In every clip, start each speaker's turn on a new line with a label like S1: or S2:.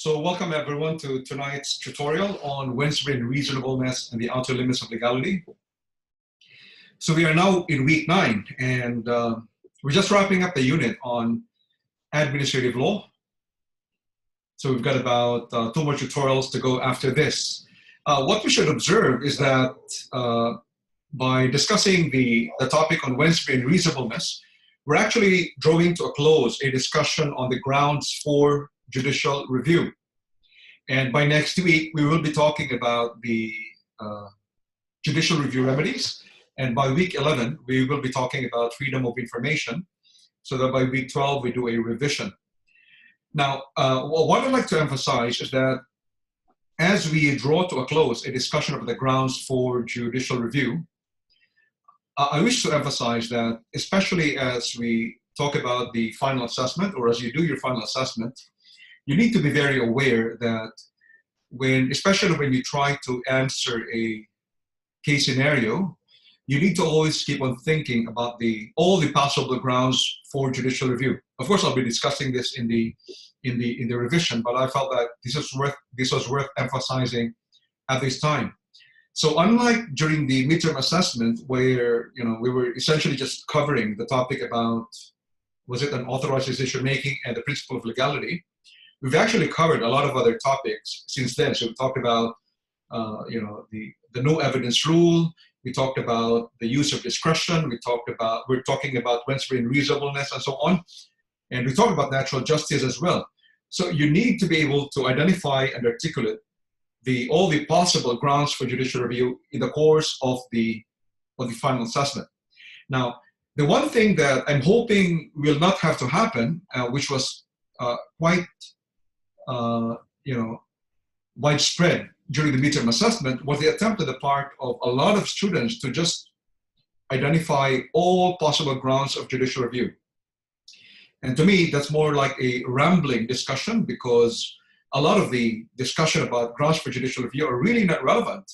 S1: So welcome everyone to tonight's tutorial on Wednesbury Unreasonableness and the outer limits of legality. So we are now in week 9 and we're just wrapping up the unit on administrative law. So we've got about 2 more tutorials to go after this. What we should observe is that by discussing the topic on Wednesbury Unreasonableness, we're actually drawing to a close a discussion on the grounds for judicial review. And by next week, we will be talking about the judicial review remedies. And by week 11, we will be talking about freedom of information, so that by week 12, we do a revision. Now, what I'd like to emphasize is that as we draw to a close a discussion of the grounds for judicial review, I wish to emphasize that, especially as we talk about the final assessment, or as you do your final assessment, you need to be very aware that especially when you try to answer a case scenario, you need to always keep on thinking about all the possible grounds for judicial review. Of course, I'll be discussing this in the revision, but I felt that this was worth emphasizing at this time. So unlike during the midterm assessment, where we were essentially just covering the topic about was it an authorized decision making and the principle of legality, we've actually covered a lot of other topics since then. So we talked about the no evidence rule. We talked about the use of discretion. We're talking about Wednesbury Unreasonableness and so on. And we talked about natural justice as well. So you need to be able to identify and articulate all the possible grounds for judicial review in the course of the final assessment. Now, the one thing that I'm hoping will not have to happen, which was quite widespread during the midterm assessment, was the attempt on the part of a lot of students to just identify all possible grounds of judicial review. And to me, that's more like a rambling discussion, because a lot of the discussion about grounds for judicial review are really not relevant.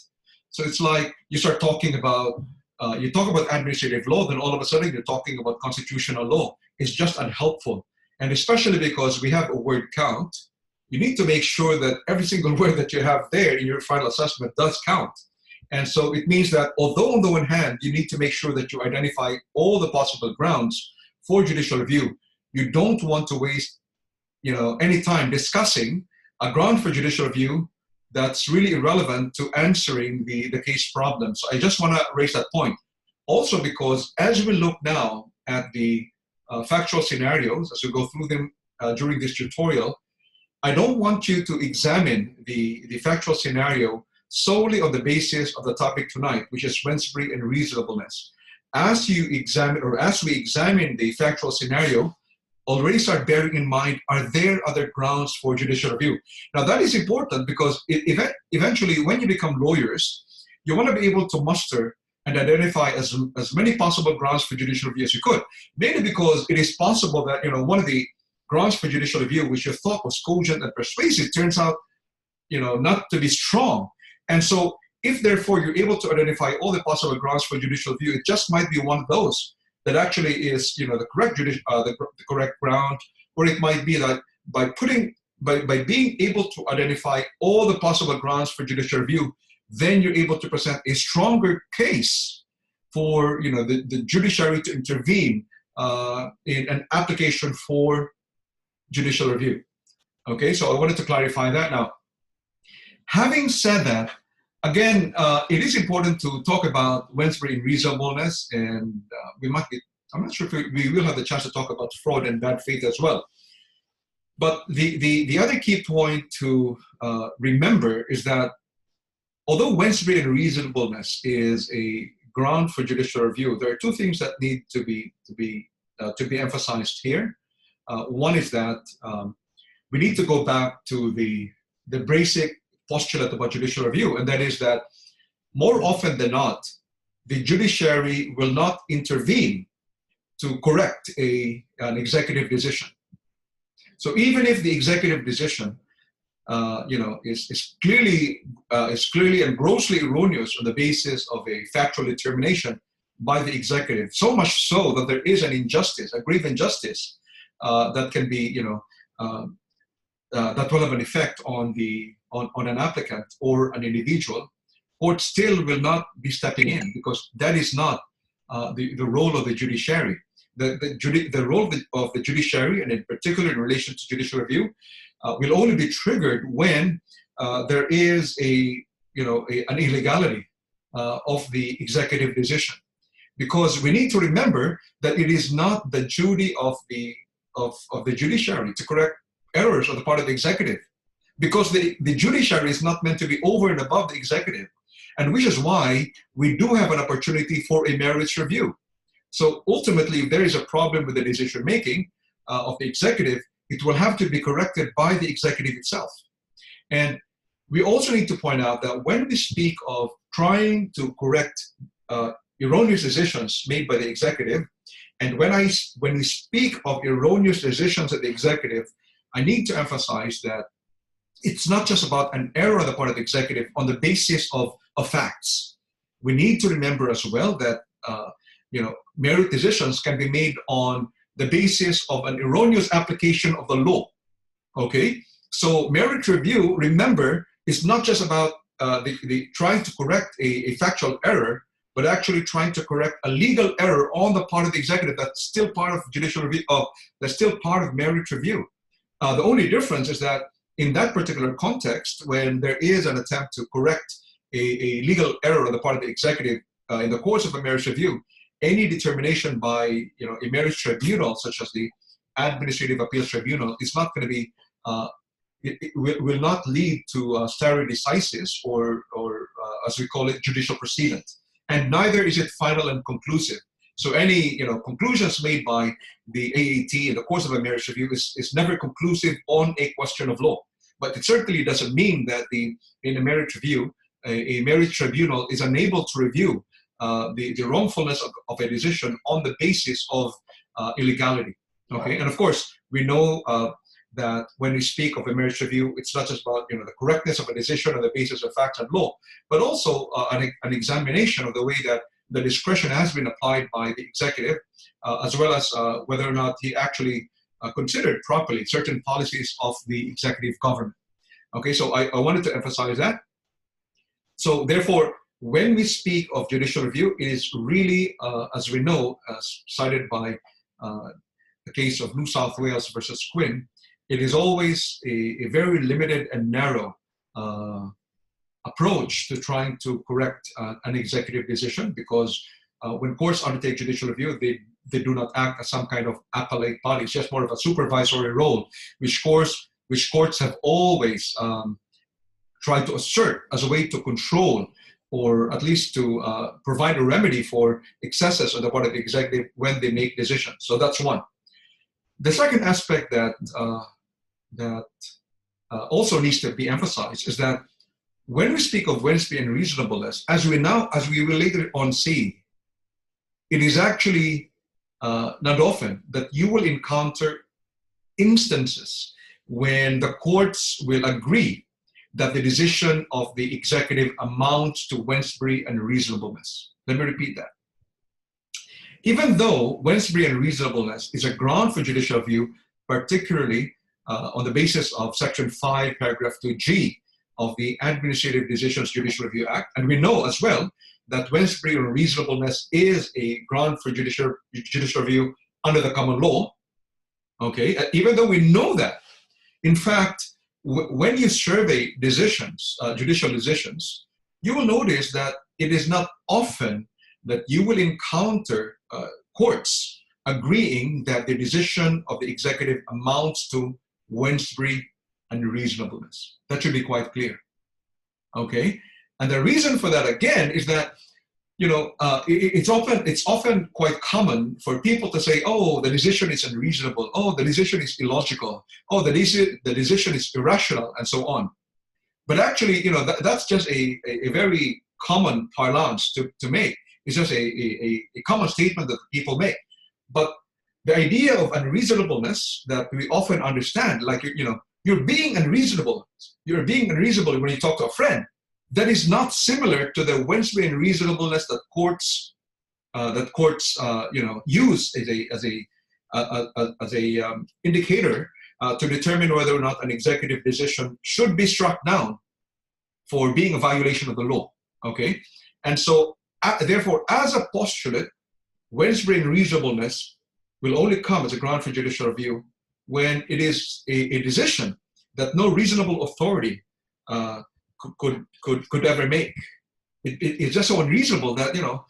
S1: So it's like you start talking about, you talk about administrative law, then all of a sudden you're talking about constitutional law. It's just unhelpful. And especially because we have a word count, you need to make sure that every single word that you have there in your final assessment does count. And so it means that although on the one hand, you need to make sure that you identify all the possible grounds for judicial review, you don't want to waste any time discussing a ground for judicial review that's really irrelevant to answering the case problem. So I just want to raise that point. Also because as we look now at the factual scenarios, as we go through them during this tutorial, I don't want you to examine the factual scenario solely on the basis of the topic tonight, which is Wednesbury Unreasonableness. As you examine, or as we examine the factual scenario, already start bearing in mind, are there other grounds for judicial review? Now that is important because eventually when you become lawyers, you want to be able to muster and identify as many possible grounds for judicial review as you could. Mainly because it is possible that one of the grounds for judicial review, which you thought was cogent and persuasive, turns out not to be strong. And so if therefore you're able to identify all the possible grounds for judicial review, it just might be one of those that actually is the correct ground, or it might be that by being able to identify all the possible grounds for judicial review, then you're able to present a stronger case for the judiciary to intervene in an application for judicial review. Okay, so I wanted to clarify that. Now, having said that, again, it is important to talk about Wednesbury Unreasonableness, and I'm not sure if we will have the chance to talk about fraud and bad faith as well. But the other key point to remember is that although Wednesbury Unreasonableness is a ground for judicial review, there are 2 things that need to be emphasized here. One is that we need to go back to the basic postulate about judicial review, and that is that more often than not, the judiciary will not intervene to correct an executive decision. So even if the executive decision is clearly and grossly erroneous on the basis of a factual determination by the executive, so much so that there is an injustice, a grave injustice that can be that will have an effect on an applicant or an individual, court still will not be stepping in, because that is not the role of the judiciary. The role of the judiciary, and in particular in relation to judicial review, will only be triggered when there is an illegality of the executive decision. Because we need to remember that it is not the duty of the judiciary to correct errors on the part of the executive, because the judiciary is not meant to be over and above the executive, and which is why we do have an opportunity for a merits review. So ultimately, if there is a problem with the decision making of the executive, it will have to be corrected by the executive itself. And we also need to point out that when we speak of trying to correct erroneous decisions made by the executive, and when we speak of erroneous decisions of the executive, I need to emphasize that it's not just about an error on the part of the executive on the basis of facts. We need to remember as well that merit decisions can be made on the basis of an erroneous application of the law. Okay, so merit review, remember, is not just about the trying to correct a factual error, but actually trying to correct a legal error on the part of the executive that's still part of judicial review, that's still part of merit review. The only difference is that in that particular context, when there is an attempt to correct a legal error on the part of the executive in the course of a merits review, any determination by a merits tribunal, such as the Administrative Appeals Tribunal, is not going to be, it will not lead to stare decisis or as we call it, judicial precedent. And neither is it final and conclusive. So any conclusions made by the AAT in the course of a merits review is never conclusive on a question of law. But it certainly doesn't mean that in a merit review, a merit tribunal is unable to review the wrongfulness of a decision on the basis of illegality. Okay, and of course we know that when we speak of a merit review, it's not just about the correctness of a decision on the basis of facts and law, but also an examination of the way that the discretion has been applied by the executive, as well as whether or not he actually considered properly certain policies of the executive government. Okay, so I wanted to emphasize that. So therefore, when we speak of judicial review, it is really, as we know, as cited by the case of New South Wales versus Quinn, it is always a very limited and narrow approach to trying to correct an executive decision, because when courts undertake judicial review, they do not act as some kind of appellate body. It's just more of a supervisory role, which courts have always tried to assert as a way to control, or at least to provide a remedy for excesses on the part of the executive when they make decisions. So that's one. The second aspect that also needs to be emphasized is that when we speak of Wednesbury Unreasonableness, as we will later on see, it is actually not often that you will encounter instances when the courts will agree that the decision of the executive amounts to Wednesbury Unreasonableness. Let me repeat that. Even though Wednesbury Unreasonableness is a ground for judicial review, particularly on the basis of Section 5, Paragraph 2G of the Administrative Decisions Judicial Review Act, and we know as well that Wednesbury Unreasonableness is a ground for judicial review under the common law, okay? Even though we know that, in fact, when you survey decisions, judicial decisions, you will notice that it is not often that you will encounter courts agreeing that the decision of the executive amounts to Wednesbury Unreasonableness. That should be quite clear, okay? And the reason for that, again, is that it's often quite common for people to say, oh, the decision is unreasonable, oh, the decision is illogical, oh, the decision is irrational, and so on. But actually, that's just a very common parlance to make. It's just a common statement that people make. But the idea of unreasonableness that we often understand, like, you're being unreasonable. You're being unreasonable when you talk to a friend. That is not similar to the Wednesbury Unreasonableness that courts use as a indicator to determine whether or not an executive decision should be struck down for being a violation of the law. Okay, and so therefore, as a postulate, Wednesbury Unreasonableness will only come as a ground for judicial review when it is a decision that no reasonable authority could ever make. It's just so unreasonable that, you know,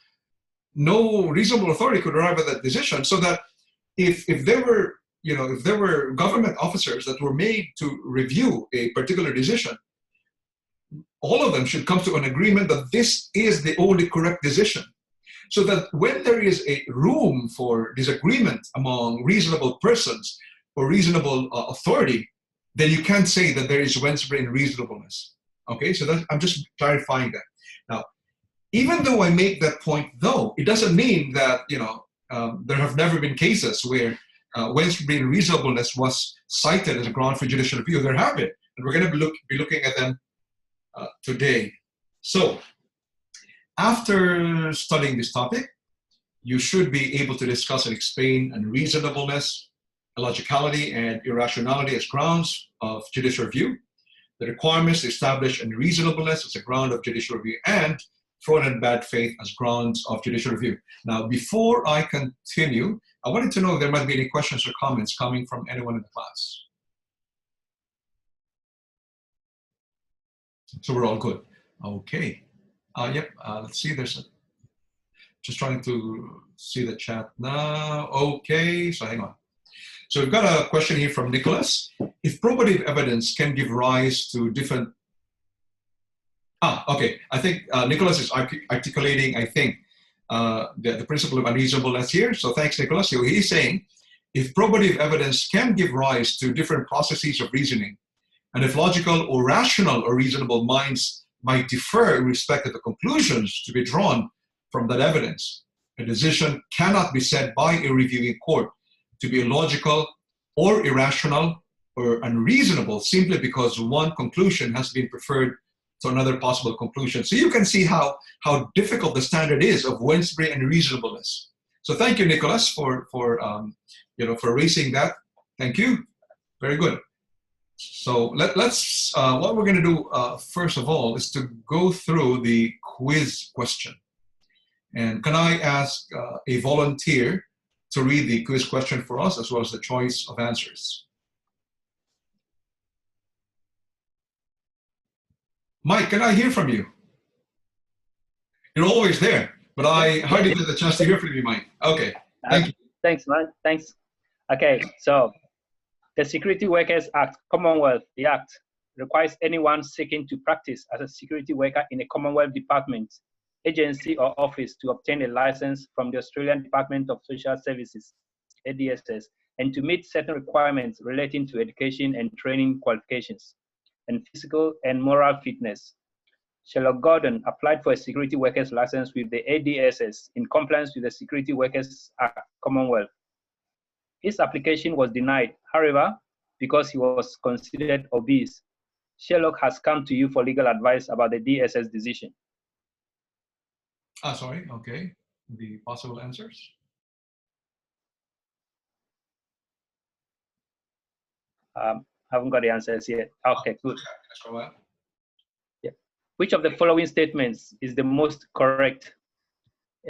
S1: no reasonable authority could arrive at that decision. So that if there were, you know, if there were government officers that were made to review a particular decision, all of them should come to an agreement that this is the only correct decision. So that when there is a room for disagreement among reasonable persons or reasonable authority, then you can't say that there is Wednesbury Unreasonableness. Okay, so I'm just clarifying that. Now, even though I make that point, though, it doesn't mean that, you know, there have never been cases where Wednesbury Unreasonableness was cited as a ground for judicial review. There have been, and we're going to be looking at them today. So, after studying this topic, you should be able to discuss and explain unreasonableness, illogicality, and irrationality as grounds of judicial review, the requirements to establish unreasonableness as a ground of judicial review, and fraud and bad faith as grounds of judicial review. Now, before I continue, I wanted to know if there might be any questions or comments coming from anyone in the class. So we're all good. Okay. Yep, let's see, just trying to see the chat now. Okay, so hang on. So we've got a question here from Nicholas. If probative evidence can give rise to different, okay, I think Nicholas is articulating, I think, the principle of unreasonableness here. So thanks, Nicholas. So he's saying, if probative evidence can give rise to different processes of reasoning, and if logical or rational or reasonable minds might differ in respect of the conclusions to be drawn from that evidence, a decision cannot be said by a reviewing court to be illogical or irrational or unreasonable simply because one conclusion has been preferred to another possible conclusion. So you can see how difficult the standard is of Wednesbury Unreasonableness. So thank you, Nicholas, for raising that. Thank you. Very good. So let's what we're going to do first of all is to go through the quiz question. And can I ask a volunteer to read the quiz question for us, as well as the choice of answers? Mike, can I hear from you? You're always there, but I hardly get the chance to hear from you, Mike. Okay, thank you.
S2: Thanks, man. Thanks. Okay, so the Security Workers Act, Commonwealth, the Act, requires anyone seeking to practice as a security worker in a Commonwealth department, agency, or office to obtain a license from the Australian Department of Social Services, ADSS, and to meet certain requirements relating to education and training qualifications and physical and moral fitness. Sherlock Gordon applied for a security workers license with the ADSS in compliance with the Security Workers Act, Commonwealth. His application was denied. However, because he was considered obese, Sherlock has come to you for legal advice about the DSS decision.
S1: Sorry, okay. The possible answers?
S2: Haven't got the answers yet. Okay, good. Yeah. Which of the following statements is the most correct?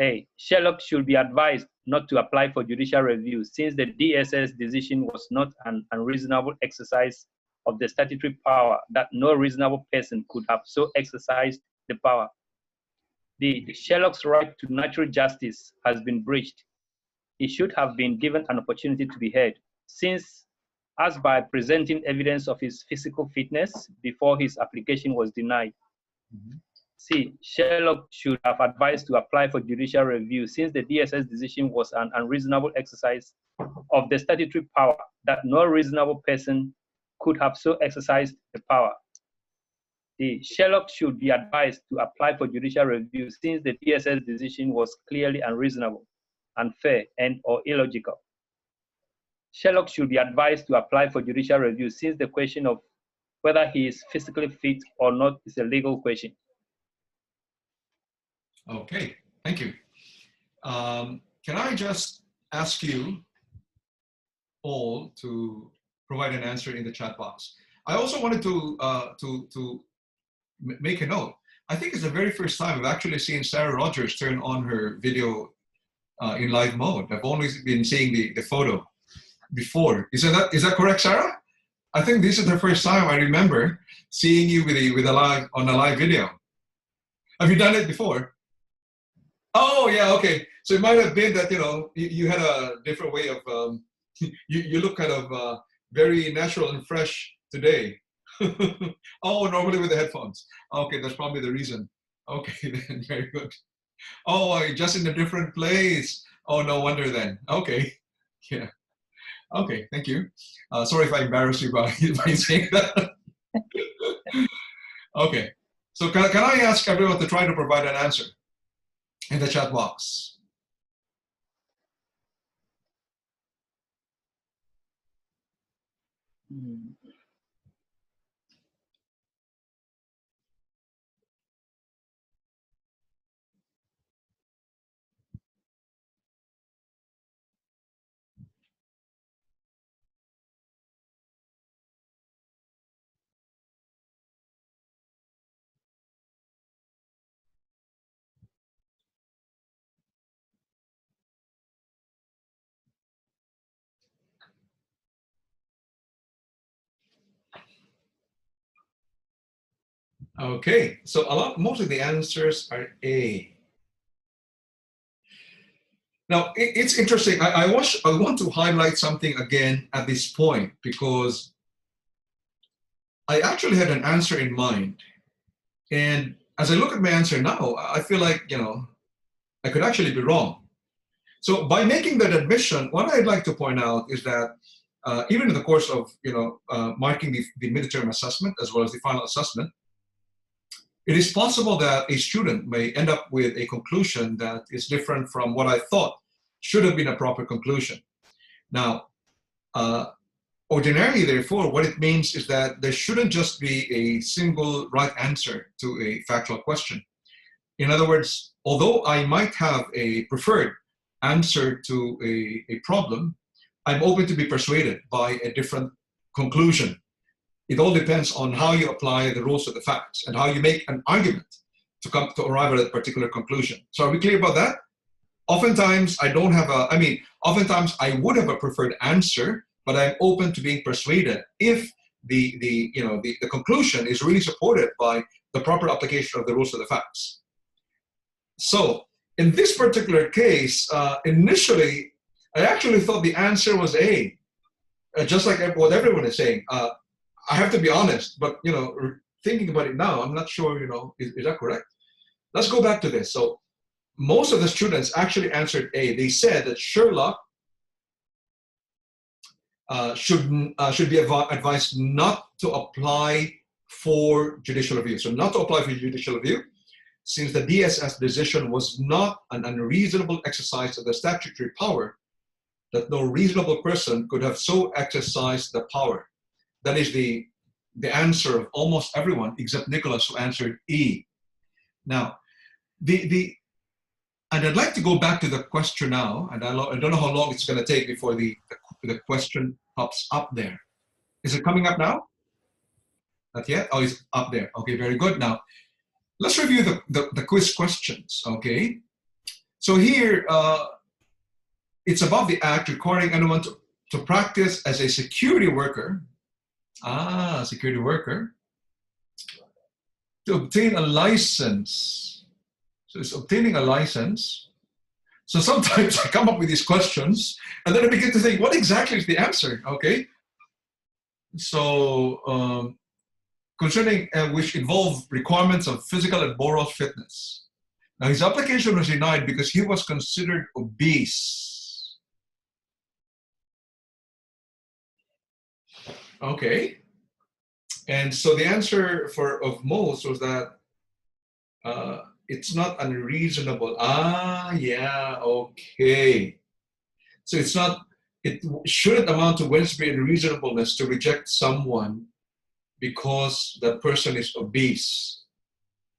S2: A, Sherlock should be advised not to apply for judicial review since the DSS decision was not an unreasonable exercise of the statutory power that no reasonable person could have so exercised the power. B, Sherlock's right to natural justice has been breached. He should have been given an opportunity to be heard, since as by presenting evidence of his physical fitness before his application was denied. C, Sherlock should have advised to apply for judicial review since the DSS decision was an unreasonable exercise of the statutory power that no reasonable person could have so exercised the power. D, Sherlock should be advised to apply for judicial review since the DSS decision was clearly unreasonable, unfair, and or illogical. Sherlock should be advised to apply for judicial review since the question of whether he is physically fit or not is a legal question.
S1: Okay, thank you. Can I just ask you all to provide an answer in the chat box. I also wanted to make a note. I think it's the very first time I've actually seen Sarah Rogers turn on her video in live mode. I've only been seeing the photo before. Is that correct, Sarah? I think this is the first time I remember seeing you with a live video. Have you done it before? Oh yeah, okay. So it might have been that you had a different way of you look kind of very natural and fresh today. Oh, normally with the headphones. Okay, that's probably the reason. Okay, then very good. Oh, just in a different place. Oh, no wonder then. Okay, yeah. Okay, thank you. Sorry if I embarrassed you by saying that. Okay, so can I ask everyone to try to provide an answer in the chat box? Okay, so most of the answers are A. Now, it's interesting. I want to highlight something again at this point because I actually had an answer in mind. And as I look at my answer now, I feel like, I could actually be wrong. So by making that admission, what I'd like to point out is that even in the course of, marking the midterm assessment as well as the final assessment, it is possible that a student may end up with a conclusion that is different from what I thought should have been a proper conclusion. Now, ordinarily, therefore, what it means is that there shouldn't just be a single right answer to a factual question. In other words, although I might have a preferred answer to a problem, I'm open to be persuaded by a different conclusion. It all depends on how you apply the rules of the facts and how you make an argument to arrive at a particular conclusion. So are we clear about that? Oftentimes I don't have oftentimes I would have a preferred answer, but I'm open to being persuaded if the conclusion is really supported by the proper application of the rules of the facts. So in this particular case, initially, I actually thought the answer was A, just like what everyone is saying. I have to be honest, but thinking about it now, I'm not sure, is that correct? Let's go back to this. So most of the students actually answered A. They said that Sherlock should be advised not to apply for judicial review. So not to apply for judicial review, since the DSS decision was not an unreasonable exercise of the statutory power, that no reasonable person could have so exercised the power. That is the answer of almost everyone except Nicholas, who answered E. Now, and I'd like to go back to the question now, and I don't know how long it's going to take before the question pops up there. Is it coming up now? Not yet? Oh, it's up there. Okay, very good. Now, let's review the quiz questions, okay? So here, it's about the act requiring anyone to practice as a security worker, security worker, to obtain a license. So it's obtaining a license. So sometimes I come up with these questions, and then I begin to think, what exactly is the answer, okay? So, concerning which involve requirements of physical and moral fitness. Now, his application was denied because he was considered obese. Okay. And so the answer of most was that it's not unreasonable. Yeah, okay. So it shouldn't amount to Wednesbury Unreasonableness to reject someone because that person is obese.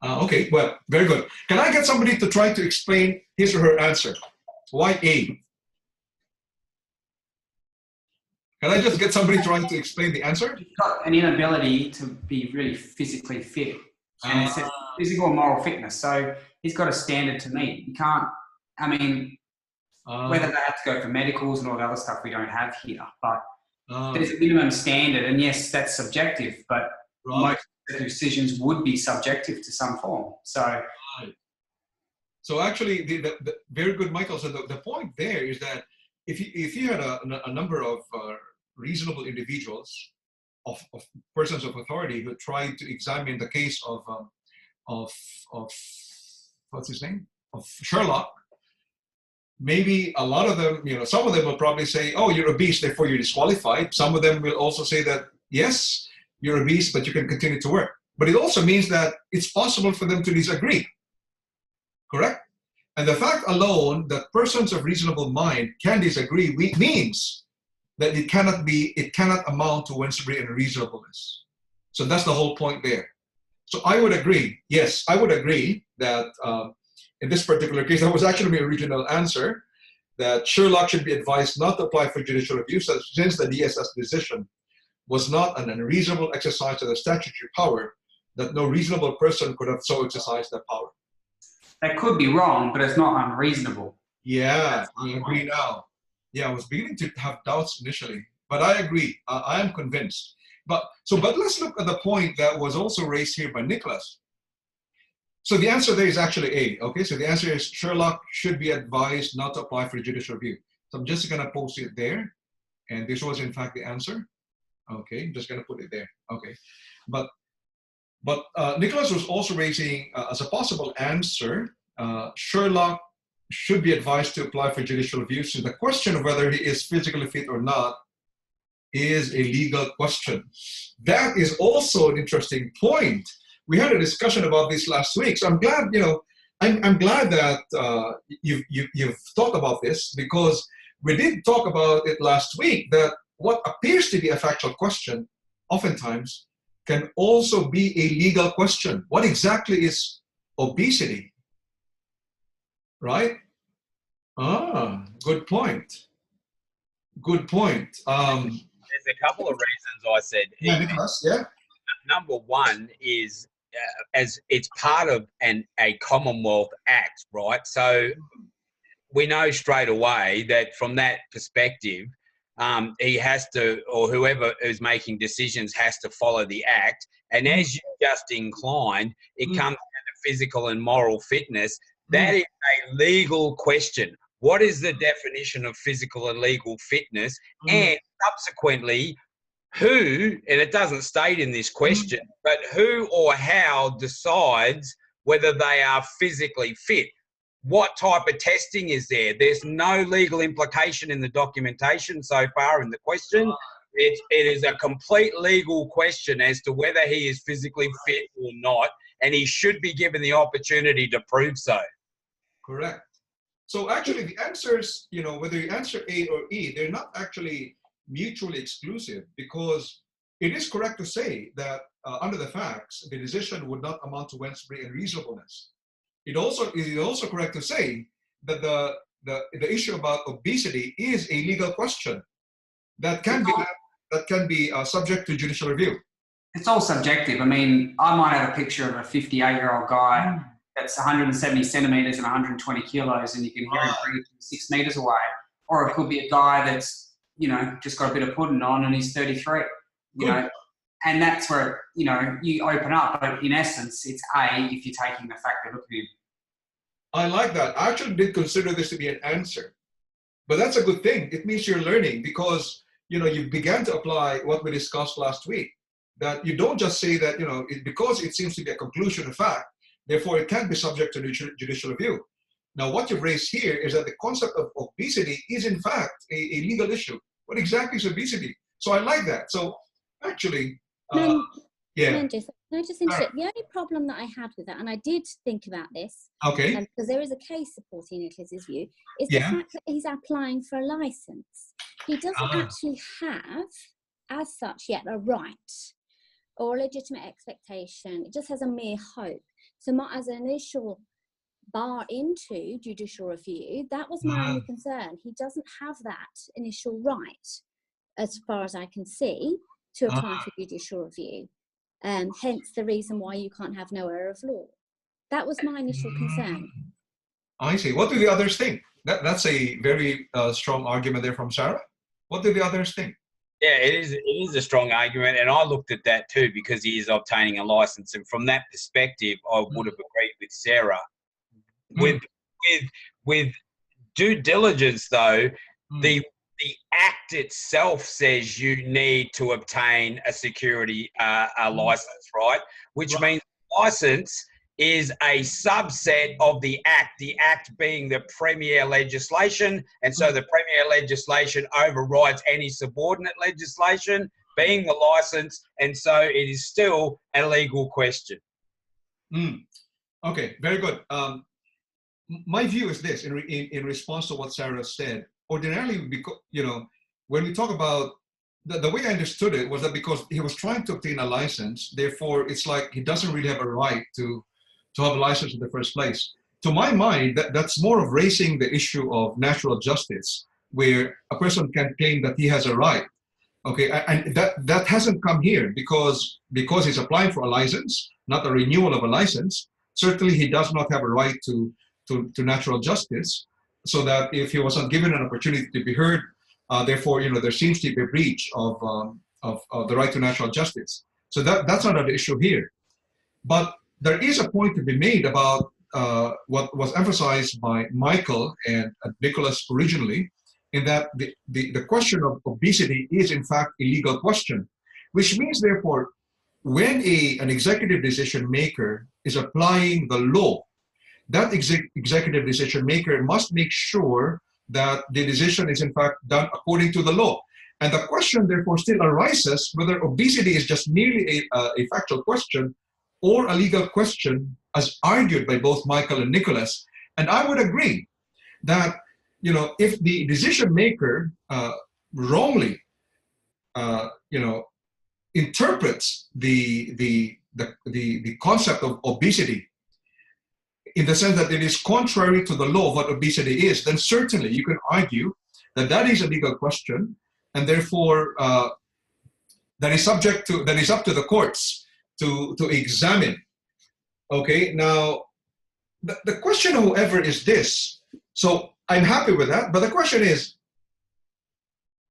S1: Okay, well, very good. Can I get somebody to try to explain his or her answer? Why A? Can I just get somebody trying to explain the answer?
S3: He's got an inability to be really physically fit. And it says physical and moral fitness. So he's got a standard to meet. You can't, I mean, whether they have to go for medicals and all the other stuff we don't have here, but there's a minimum standard. And yes, that's subjective, but most of the decisions would be subjective to some form. So,
S1: so actually, the very good, Michael. So the point there is that if you had a number of reasonable individuals, of persons of authority who tried to examine the case of what's his name, of Sherlock, maybe a lot of them, some of them will probably say, oh, you're obese, therefore you're disqualified. Some of them will also say that, yes, you're obese, but you can continue to work. But it also means that it's possible for them to disagree, correct? And the fact alone that persons of reasonable mind can disagree means that it cannot amount to Wednesbury Unreasonableness. So that's the whole point there. So I would agree, yes, I would agree that in this particular case, that was actually my original answer, that Sherlock should be advised not to apply for judicial review since the DSS decision was not an unreasonable exercise of the statutory power, that no reasonable person could have so exercised that power.
S3: That could be wrong, but it's not unreasonable.
S1: Yeah, I agree now. Yeah, I was beginning to have doubts initially, but I agree. I am convinced. But let's look at the point that was also raised here by Nicholas. So the answer there is actually A. Okay, so the answer is Sherlock should be advised not to apply for judicial review. So I'm just going to post it there, and this was in fact the answer. Okay, I'm just going to put it there. Okay, but Nicholas was also raising as a possible answer, Sherlock should be advised to apply for judicial review. So the question of whether he is physically fit or not is a legal question. That is also an interesting point. We had a discussion about this last week, so I'm glad, I'm glad that you've thought about this, because we did talk about it last week, that what appears to be a factual question oftentimes can also be a legal question. What exactly is obesity? Right? Good point. Good point.
S4: There's a couple of reasons I said.
S1: Yeah, Nicholas, yeah.
S4: Number one is as it's part of a Commonwealth Act, right? So we know straight away that from that perspective, he has to, or whoever is making decisions has to follow the Act. And as you just inclined, it comes down to physical and moral fitness. That is a legal question. What is the definition of physical and legal fitness? And subsequently, who, and it doesn't state in this question, but who or how decides whether they are physically fit? What type of testing is there? There's no legal implication in the documentation so far in the question. It is a complete legal question as to whether he is physically fit or not, and he should be given the opportunity to prove so.
S1: Correct. So actually the answers, whether you answer A or E, they're not actually mutually exclusive, because it is correct to say that under the facts, the decision would not amount to Wednesbury Unreasonableness. It is also correct to say that the issue about obesity is a legal question that can be subject to judicial review.
S3: It's all subjective. I mean, I might have a picture of a 58-year-old guy that's 170 centimeters and 120 kilos, and you can hear him breathing 6 meters away. Or it could be a guy that's, just got a bit of pudding on and he's 33, and that's where, you open up. But in essence, it's A, if you're taking the fact that look at him.
S1: I like that. I actually did consider this to be an answer, but that's a good thing. It means you're learning, because, you began to apply what we discussed last week, that you don't just say that, because it seems to be a conclusion of fact, therefore it can't be subject to judicial review. Now, what you've raised here is that the concept of obesity is, in fact, a legal issue. What exactly is obesity? So I like that. So actually,
S5: Manjo, can I just interrupt? The only problem that I had with that, and I did think about this, because there is a case supporting Nicholas's view, is the fact that he's applying for a license. He doesn't actually have, as such, yet a right or a legitimate expectation. It just has a mere hope. So not as an initial bar into judicial review, that was my only concern. He doesn't have that initial right. as far as I can see, to apply for judicial review. Hence the reason why you can't have no error of law. That was my initial concern.
S1: I see. What do the others think? That's a very strong argument there from Sarah. What do the others think?
S4: Yeah, it is a strong argument, and I looked at that too because he is obtaining a license, and from that perspective, I would have agreed with Sarah. With due diligence, though, the Act itself says you need to obtain a security a license, right? Which means license is a subset of the Act being the premier legislation, and so the premier legislation overrides any subordinate legislation, being the license, and so it is still a legal question.
S1: Okay, very good. My view is this, in response to what Sarah said. Ordinarily, because, when we talk about, the way I understood it was that because he was trying to obtain a license, therefore it's like he doesn't really have a right to have a license in the first place. To my mind, that's more of raising the issue of natural justice, where a person can claim that he has a right. Okay, and that hasn't come here because he's applying for a license, not a renewal of a license. Certainly, he does not have a right to natural justice, so that if he wasn't given an opportunity to be heard, therefore, there seems to be a breach of the right to natural justice. So that's not an issue here. But there is a point to be made about what was emphasized by Michael and Nicholas originally, in that the question of obesity is in fact a legal question, which means therefore, when an executive decision maker is applying the law, that executive decision maker must make sure that the decision is in fact done according to the law. And the question therefore still arises whether obesity is just merely a factual question or a legal question, as argued by both Michael and Nicholas. And I would agree that, if the decision maker wrongly, interprets the concept of obesity in the sense that it is contrary to the law of what obesity is, then certainly you can argue that that is a legal question, and therefore that is up to the courts to examine. Okay, now the question, however, is this. So I'm happy with that, but the question is,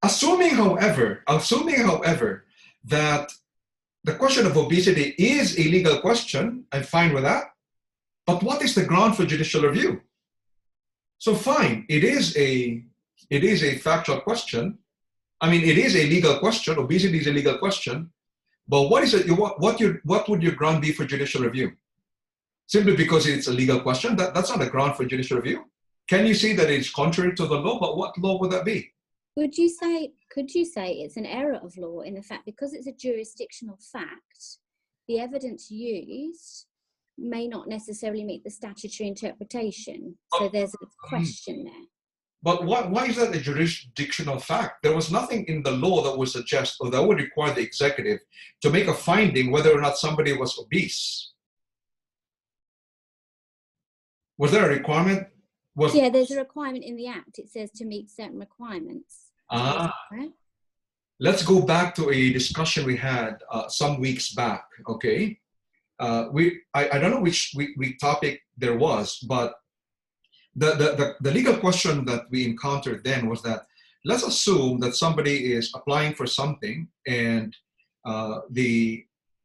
S1: assuming, however, that the question of obesity is a legal question, I'm fine with that. But what is the ground for judicial review? So fine, it is a factual question. I mean, it is a legal question. Obesity is a legal question. But what is it? What would your ground be for judicial review? Simply because it's a legal question? That's not a ground for judicial review. Can you say that it's contrary to the law? But what law would that be?
S5: Could you say it's an error of law in the fact, because it's a jurisdictional fact, the evidence used may not necessarily meet the statutory interpretation. So there's a question there.
S1: But why is that a jurisdictional fact? There was nothing in the law that would suggest or that would require the executive to make a finding whether or not somebody was obese. Was there a requirement?
S5: Yeah, there's a requirement in the Act. It says to meet certain requirements.
S1: Let's go back to a discussion we had some weeks back, okay? I don't know which topic there was, but the legal question that we encountered then was that, let's assume that somebody is applying for something, and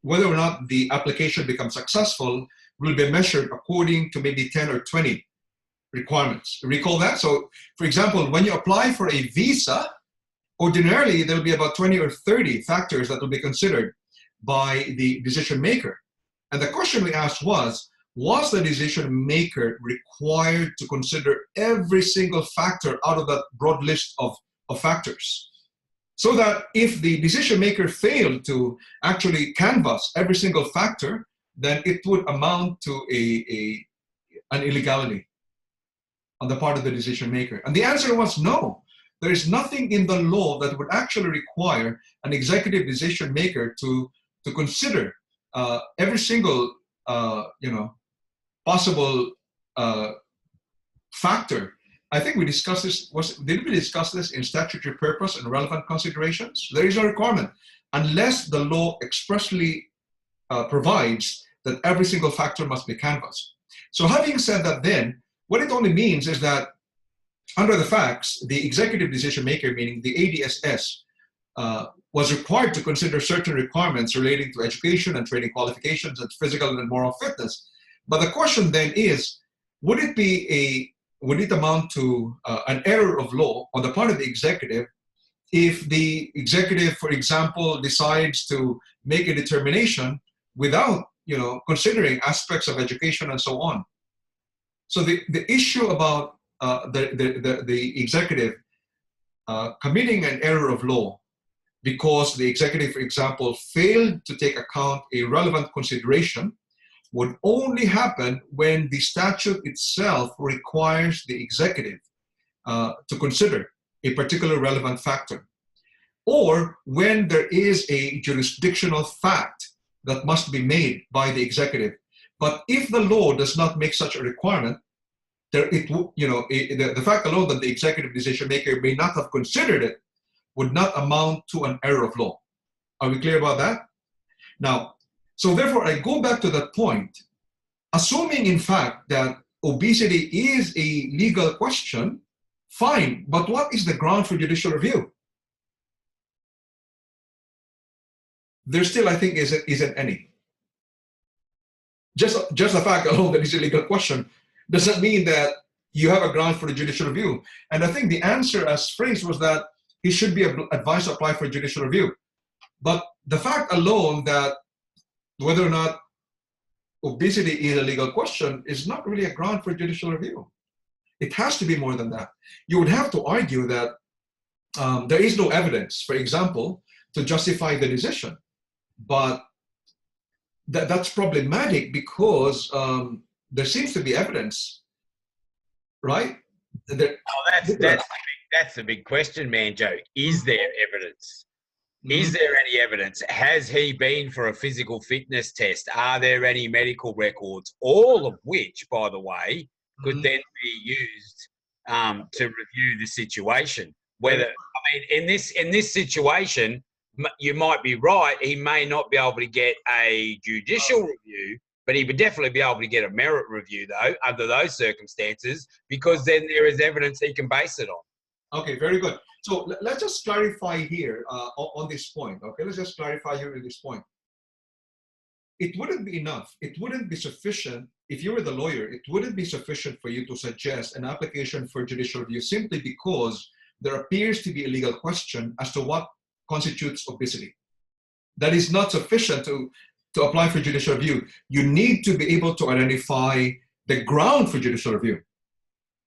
S1: whether or not the application becomes successful will be measured according to maybe 10 or 20 requirements. Recall that? So, for example, when you apply for a visa, ordinarily there will be about 20 or 30 factors that will be considered by the decision maker. And the question we asked was the decision maker required to consider every single factor out of that broad list of factors? So that if the decision maker failed to actually canvass every single factor, then it would amount to an illegality on the part of the decision maker. And the answer was no. There is nothing in the law that would actually require an executive decision maker to consider every single possible factor I think we discussed this, did we discuss this in statutory purpose and relevant considerations? There is no requirement unless the law expressly provides that every single factor must be canvassed. So having said that, then, what it only means is that under the facts, the executive decision maker, meaning the ADSS, was required to consider certain requirements relating to education and training qualifications and physical and moral fitness. But the question then is, would it amount to an error of law on the part of the executive if the executive, for example, decides to make a determination without, considering aspects of education and so on? So the issue about the executive committing an error of law because the executive, for example, failed to take account a relevant consideration would only happen when the statute itself requires the executive to consider a particular relevant factor, or when there is a jurisdictional fact that must be made by the executive. But if the law does not make such a requirement, the fact alone that the executive decision maker may not have considered it would not amount to an error of law. Are we clear about that? Now, so therefore, I go back to that point, assuming in fact that obesity is a legal question, fine, but what is the ground for judicial review? There still, I think, isn't any. Just the fact alone that it's a legal question doesn't mean that you have a ground for the judicial review. And I think the answer as phrased was that he should be advised to apply for judicial review. But the fact alone that whether or not obesity is a legal question is not really a ground for judicial review. It has to be more than that. You would have to argue that there is no evidence, for example, to justify the decision. But that's problematic because there seems to be evidence, right?
S4: That's the big question, Manjo. Is there evidence? Is there any evidence? Has he been for a physical fitness test? Are there any medical records? All of which, by the way, could then be used to review the situation. Whether, I mean, in this situation, you might be right. He may not be able to get a judicial review, but he would definitely be able to get a merit review, though, under those circumstances, because then there is evidence he can base it on.
S1: Okay, very good. So let's just clarify here on this point. Okay, let's just clarify here in this point. It wouldn't be enough. It wouldn't be sufficient. If you were the lawyer, it wouldn't be sufficient for you to suggest an application for judicial review simply because there appears to be a legal question as to what constitutes obesity. That is not sufficient to apply for judicial review. You need to be able to identify the ground for judicial review.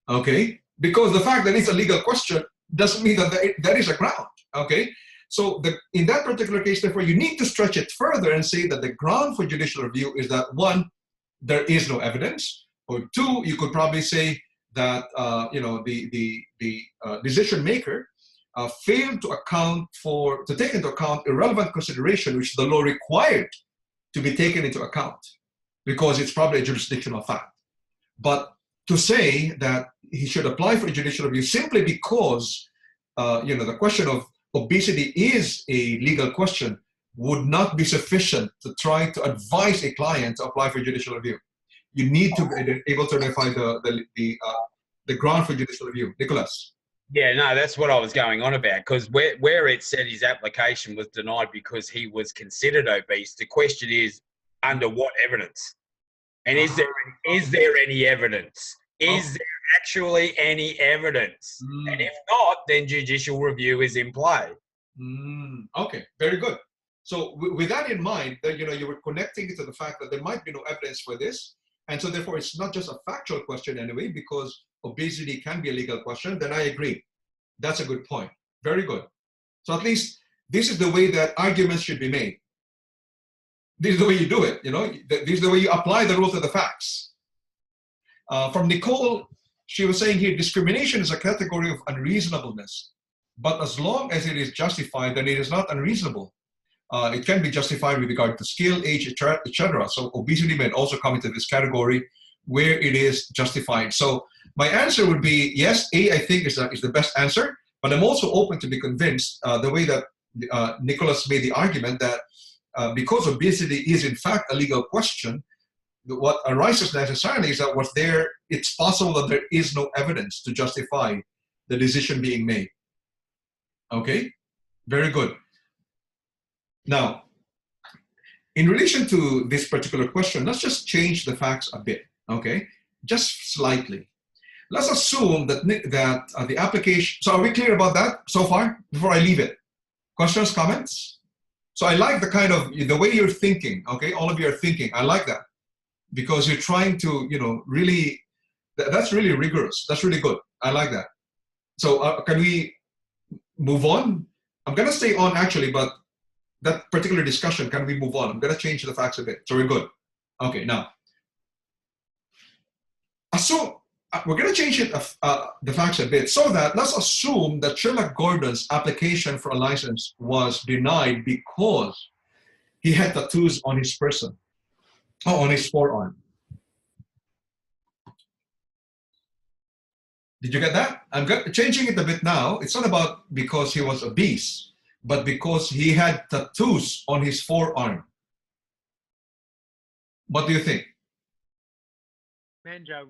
S1: Okay? Because the fact that it's a legal question doesn't mean that that is a ground. Okay? So in that particular case, therefore, you need to stretch it further and say that the ground for judicial review is that, one, there is no evidence, or two, you could probably say that the decision maker failed to take into account irrelevant consideration which the law required to be taken into account because it's probably a jurisdictional fact. But to say that he should apply for judicial review simply because the question of obesity is a legal question would not be sufficient to try to advise a client to apply for judicial review. You need to be able to identify the ground for judicial review. Nicholas.
S4: Yeah, no, that's what I was going on about, because where it said his application was denied because he was considered obese, the question is, under what evidence? And is there any evidence? Is there actually any evidence? And if not, then judicial review is in play.
S1: Okay, very good. So with that in mind, that you were connecting it to the fact that there might be no evidence for this, and so therefore it's not just a factual question anyway, because obesity can be a legal question. Then I agree. That's a good point. Very good. So at least this is the way that arguments should be made. This is the way you do it. This is the way you apply the rules to the facts. From Nicole, she was saying here, discrimination is a category of unreasonableness, but as long as it is justified, then it is not unreasonable. It can be justified with regard to skill, age, etc. So obesity may also come into this category where it is justified. So my answer would be yes, A, I think is the best answer, but I'm also open to be convinced the way that Nicholas made the argument that because obesity is in fact a legal question, what arises necessarily is that it's possible that there is no evidence to justify the decision being made. Okay, very good. Now, in relation to this particular question, let's just change the facts a bit, okay? Just slightly. Let's assume that the application, so are we clear about that so far before I leave it? Questions, comments? So I like the way you're thinking, okay? All of you are thinking, I like that. Because you're trying to, really, that's really rigorous. That's really good. I like that. So can we move on? I'm gonna stay on actually, but that particular discussion, can we move on? I'm gonna change the facts a bit, so we're good. Okay, now, so we're gonna change the facts a bit so that let's assume that Sherlock Gordon's application for a license was denied because he had tattoos on his person, on his forearm. Did you get that? I'm changing it a bit now. It's not about because he was obese, but because he had tattoos on his forearm. What do you think?
S6: Manjo,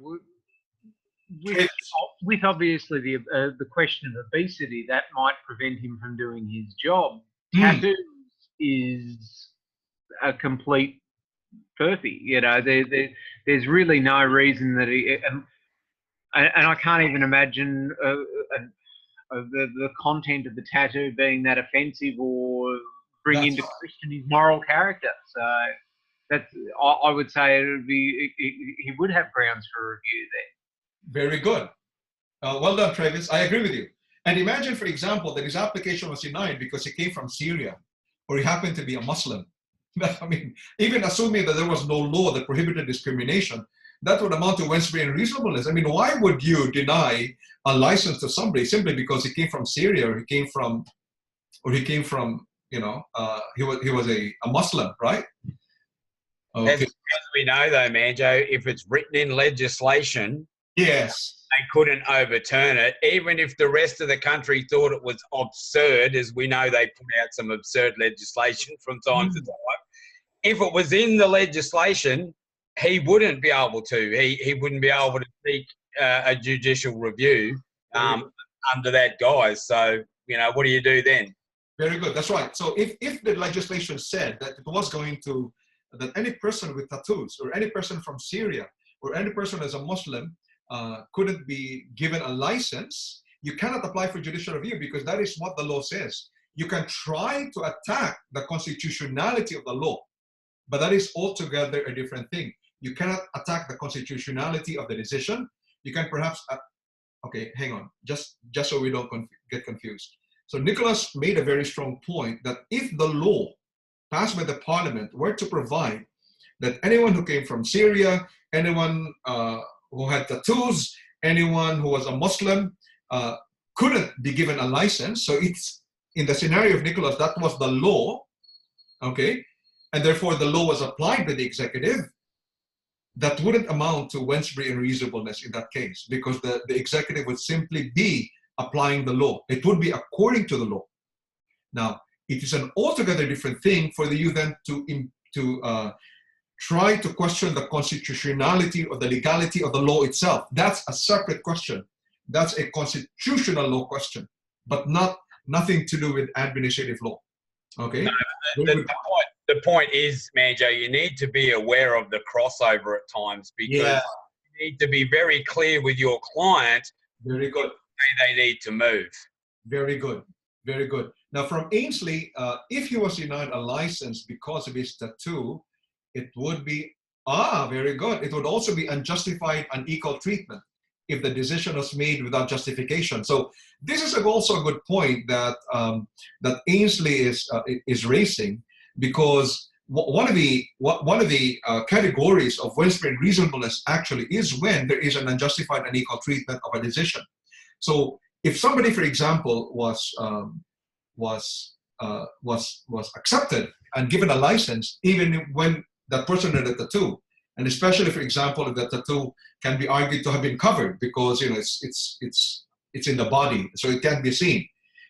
S6: with obviously the question of obesity, that might prevent him from doing his job. Tattoos is a complete furphy. There's really no reason that he... And I can't even imagine the content of the tattoo being that offensive or bring into question his moral character. So I would say he would have grounds for review there.
S1: Very good. Well done, Travis. I agree with you. And imagine, for example, that his application was denied because he came from Syria or he happened to be a Muslim. I mean, even assuming that there was no law that prohibited discrimination, that would amount to Wednesbury Unreasonableness. I mean, why would you deny a license to somebody simply because he came from Syria or he came from, he was a Muslim, right? Okay.
S4: As we know, though, Manjo, if it's written in legislation,
S1: yes,
S4: they couldn't overturn it, even if the rest of the country thought it was absurd, as we know they put out some absurd legislation from time to time. If it was in the legislation, he wouldn't be able to. He wouldn't be able to seek a judicial review under that guise. So, what do you do then?
S1: Very good. That's right. So if the legislation said that it was going to, that any person with tattoos or any person from Syria or any person as a Muslim couldn't be given a license, you cannot apply for judicial review because that is what the law says. You can try to attack the constitutionality of the law, but that is altogether a different thing. You cannot attack the constitutionality of the decision. You can perhaps, okay, hang on, just so we don't get confused. So Nicholas made a very strong point that if the law passed by the parliament were to provide that anyone who came from Syria, anyone who had tattoos, anyone who was a Muslim couldn't be given a license. So it's, in the scenario of Nicholas, that was the law, okay? And therefore the law was applied by the executive. That wouldn't amount to Wednesbury Unreasonableness in that case, because the executive would simply be applying the law. It would be according to the law. Now, it is an altogether different thing for you then to try to question the constitutionality or the legality of the law itself. That's a separate question. That's a constitutional law question, but nothing to do with administrative law. Okay?
S4: No, the point is, Manjo, you need to be aware of the crossover at times because you need to be very clear with your client.
S1: Very good.
S4: They need to move.
S1: Very good. Very good. Now, from Ainsley, if he was denied a license because of his tattoo, it would be, very good. It would also be unjustified unequal treatment if the decision was made without justification. So this is also a good point that that Ainsley is raising, because one of the categories of Wednesbury Unreasonableness actually is when there is an unjustified unequal treatment of a decision. So if somebody, for example, was accepted and given a license, even when that person had a tattoo, And especially, for example, if the tattoo can be argued to have been covered because, you know, it's in the body, so it can't be seen.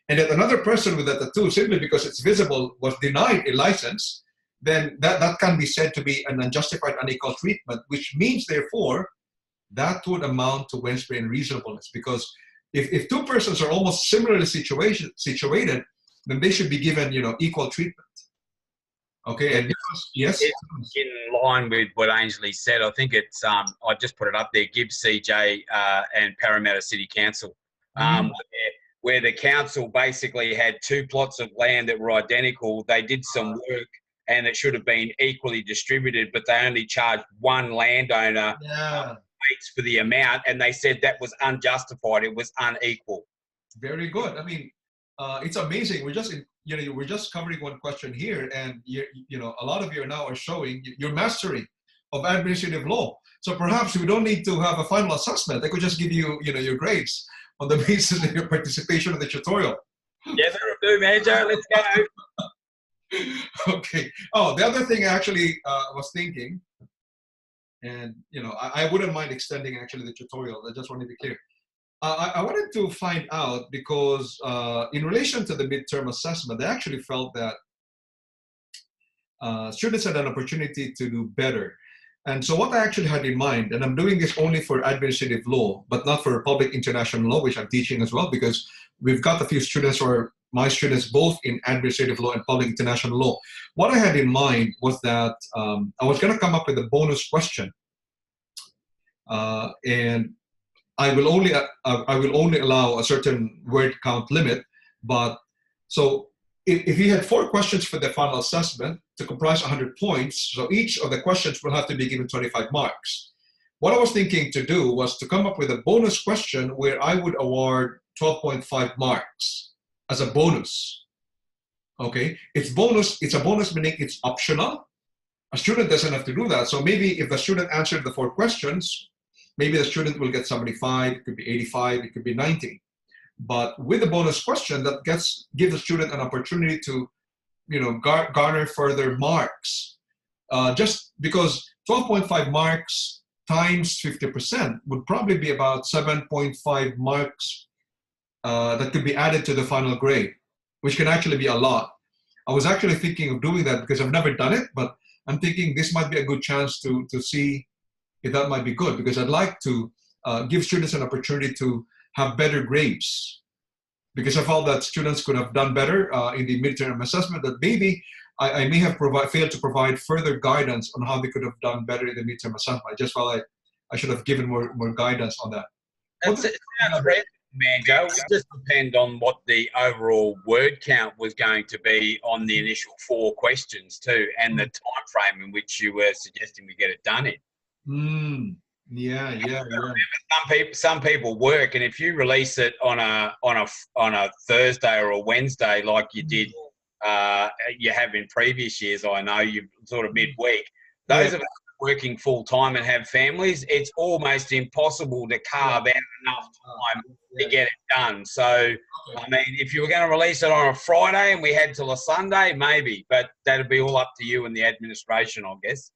S1: And if another person with a tattoo, simply because it's visible, was denied a license, then that can be said to be an unjustified unequal treatment, which means, therefore, that would amount to Wednesbury Unreasonableness. Because if two persons are almost similarly situated, then they should be given, you know, equal treatment. Okay, and yes?
S4: It's in line with what Ainsley said. I think it's, I just put it up there, Gibbs CJ and Parramatta City Council, where the council basically had two plots of land that were identical. They did some work and it should have been equally distributed, but they only charged one landowner rates for the amount, and they said that was unjustified. It was unequal.
S1: Very good. I mean, it's amazing. We're just covering one question here, and you know, a lot of you now are showing your mastery of administrative law. So perhaps we don't need to have a final assessment. I could just give you, you know, your grades on the basis of your participation in the tutorial.
S4: Yeah, that'll do, Manjo. Let's
S1: go. Okay. Oh, the other thing I actually was thinking, and you know, I wouldn't mind extending actually the tutorial. I just want to be clear. I wanted to find out because in relation to the midterm assessment, they actually felt that students had an opportunity to do better. And so what I actually had in mind, and I'm doing this only for administrative law, but not for public international law, which I'm teaching as well, because we've got a few students who are my students both in administrative law and public international law. What I had in mind was that I was going to come up with a bonus question. And I will only allow a certain word count limit, but so if you had 4 questions for the final assessment to comprise 100 points, so each of the questions will have to be given 25 marks. What I was thinking to do was to come up with a bonus question where I would award 12.5 marks as a bonus. Okay, it's a bonus meaning it's optional. A student doesn't have to do that. So maybe if the student answered the 4 questions, maybe the student will get 75, it could be 85, it could be 90. But with the bonus question, that gives the student an opportunity to, you know, garner further marks. Just because 12.5 marks times 50% would probably be about 7.5 marks that could be added to the final grade, which can actually be a lot. I was actually thinking of doing that because I've never done it, but I'm thinking this might be a good chance to see if that might be good, because I'd like to give students an opportunity to have better grades, because I felt that students could have done better in the midterm assessment, that maybe I may have failed to provide further guidance on how they could have done better in the midterm assessment. I just felt I should have given more guidance on that.
S4: It sounds reasonable, Manjo. It just depend on what the overall word count was going to be on the initial 4 questions too, and the time frame in which you were suggesting we get it done in.
S1: Yeah.
S4: Some people work, and if you release it on a Thursday or a Wednesday, like you did, you have in previous years, I know you sort of midweek. Those of us working full time and have families, it's almost impossible to carve out enough time to get it done. So, I mean, if you were going to release it on a Friday and we had till a Sunday, maybe, but that'd be all up to you and the administration, I guess.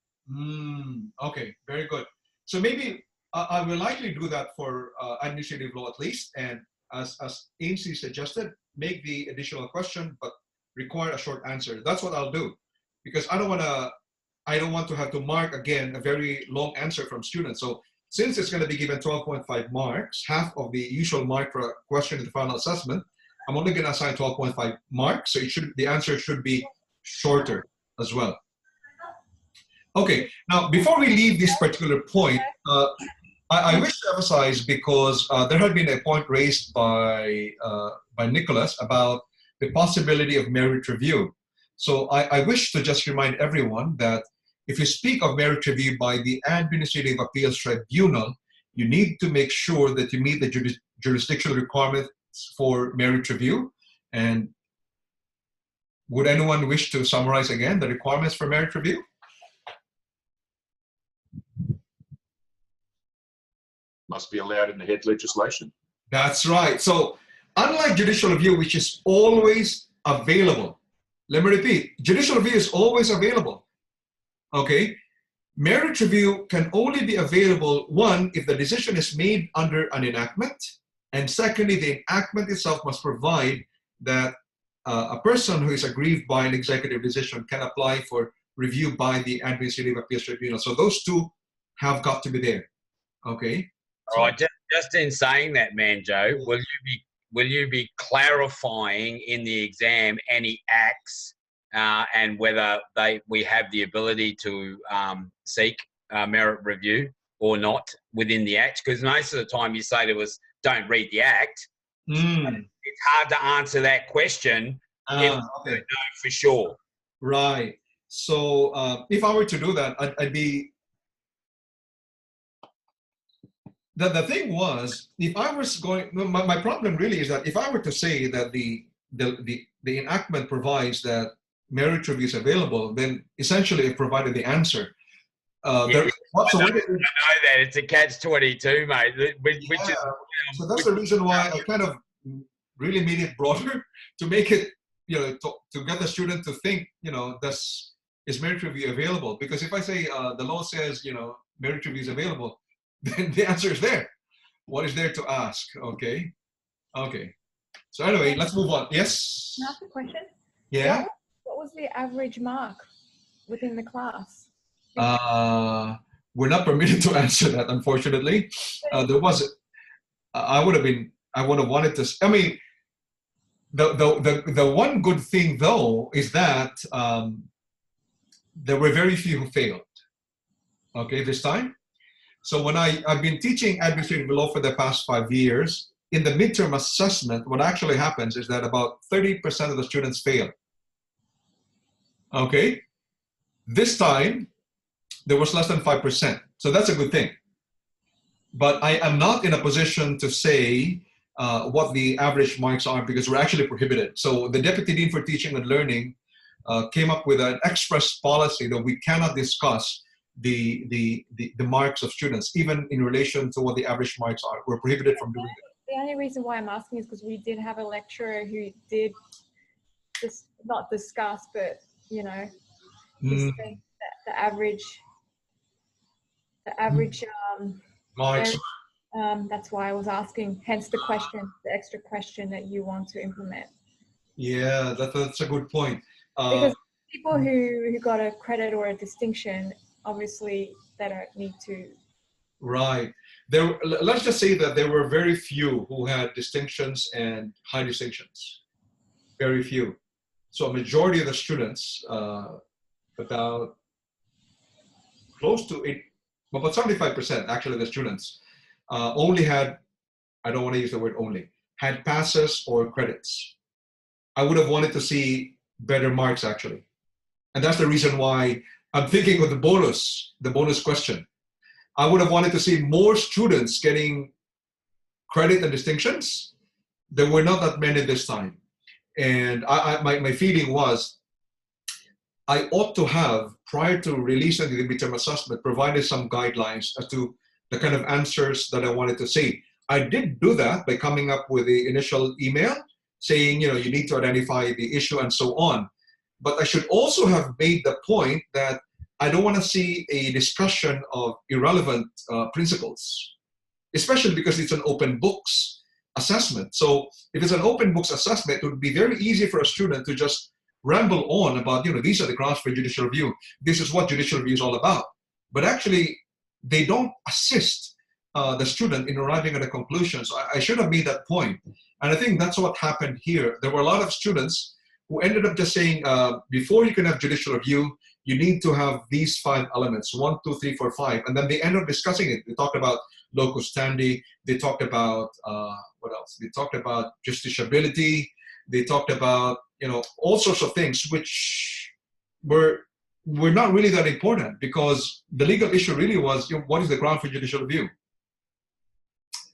S1: Okay, very good. So maybe I will likely do that for administrative law at least, and as Ainsley suggested, make the additional question, but require a short answer. That's what I'll do, because I don't want to have to mark again a very long answer from students. So since it's going to be given 12.5 marks, half of the usual mark for a question in the final assessment, I'm only going to assign 12.5 marks. So the answer should be shorter as well. Okay, now before we leave this particular point, I wish to emphasize, because there had been a point raised by Nicholas about the possibility of merit review. So I wish to just remind everyone that if you speak of merit review by the Administrative Appeals Tribunal, you need to make sure that you meet the jurisdictional requirements for merit review. And would anyone wish to summarize again the requirements for merit review?
S7: Must be allowed in the head legislation.
S1: That's right. So unlike judicial review, which is always available, let me repeat, judicial review is always available. Okay, Merit review can only be available, one, if the decision is made under an enactment, and secondly, the enactment itself must provide that a person who is aggrieved by an executive decision can apply for review by the Administrative Appeals Tribunal. So those two have got to be there. Okay.
S4: All right. Just in saying that, Manjo, will you be clarifying in the exam any acts and whether we have the ability to seek merit review or not within the act? Because most of the time you say to us, don't read the act. It's hard to answer that question if you don't know for sure.
S1: Right. So if I were to do that, I'd be... The thing was, if I was going... My problem really is that if I were to say that the enactment provides that merit review is available, then essentially it provided the answer.
S4: I know that. It's a catch-22, mate.
S1: So that's the reason why I kind of really made it broader to make it, to get the student to think, is merit review available? Because if I say the law says, merit review is available, then the answer is there. What is there to ask? Okay. Okay. So anyway, let's move on. Yes?
S8: Can I ask a question?
S1: Yeah?
S8: What was the average mark within the class?
S1: We're not permitted to answer that, unfortunately. There was, I would have wanted to, I mean, the one good thing though is that there were very few who failed. Okay, this time. So when I've been teaching administrative law for the past 5 years, in the midterm assessment, what actually happens is that about 30% of the students fail. Okay, this time there was less than 5%. So that's a good thing. But I am not in a position to say what the average marks are because we're actually prohibited. So the Deputy Dean for Teaching and Learning came up with an express policy that we cannot discuss the marks of students, even in relation to what the average marks are. We're prohibited from doing that.
S8: The only reason why I'm asking is because we did have a lecturer who did just not discuss, but just think that the average
S1: marks.
S8: That's why I was asking. Hence the question, the extra question that you want to implement.
S1: Yeah, that's a good point.
S8: Because people who got a credit or a distinction, obviously they don't need to.
S1: Right. Let's just say that there were very few who had distinctions and high distinctions. Very few. So a majority of the students, about close to about 75% actually the students only had, I don't want to use the word only, had passes or credits. I would have wanted to see better marks actually. And that's the reason why I'm thinking of the bonus question. I would have wanted to see more students getting credit and distinctions. There were not that many this time. And my feeling was I ought to have, prior to releasing the midterm assessment, provided some guidelines as to the kind of answers that I wanted to see. I did do that by coming up with the initial email saying, you need to identify the issue and so on. But I should also have made the point that I don't want to see a discussion of irrelevant principles, especially because it's an open books assessment. So if it's an open books assessment, it would be very easy for a student to just ramble on about, these are the grounds for judicial review. This is what judicial review is all about. But actually, they don't assist the student in arriving at a conclusion. So I should have made that point. And I think that's what happened here. There were a lot of students who ended up just saying, before you can have judicial review, you need to have these 5 elements, 1, 2, 3, 4, 5. And then they end up discussing it. They talked about locus standi. They talked about, what else? They talked about justiciability. They talked about, all sorts of things, which were not really that important because the legal issue really was, what is the ground for judicial review?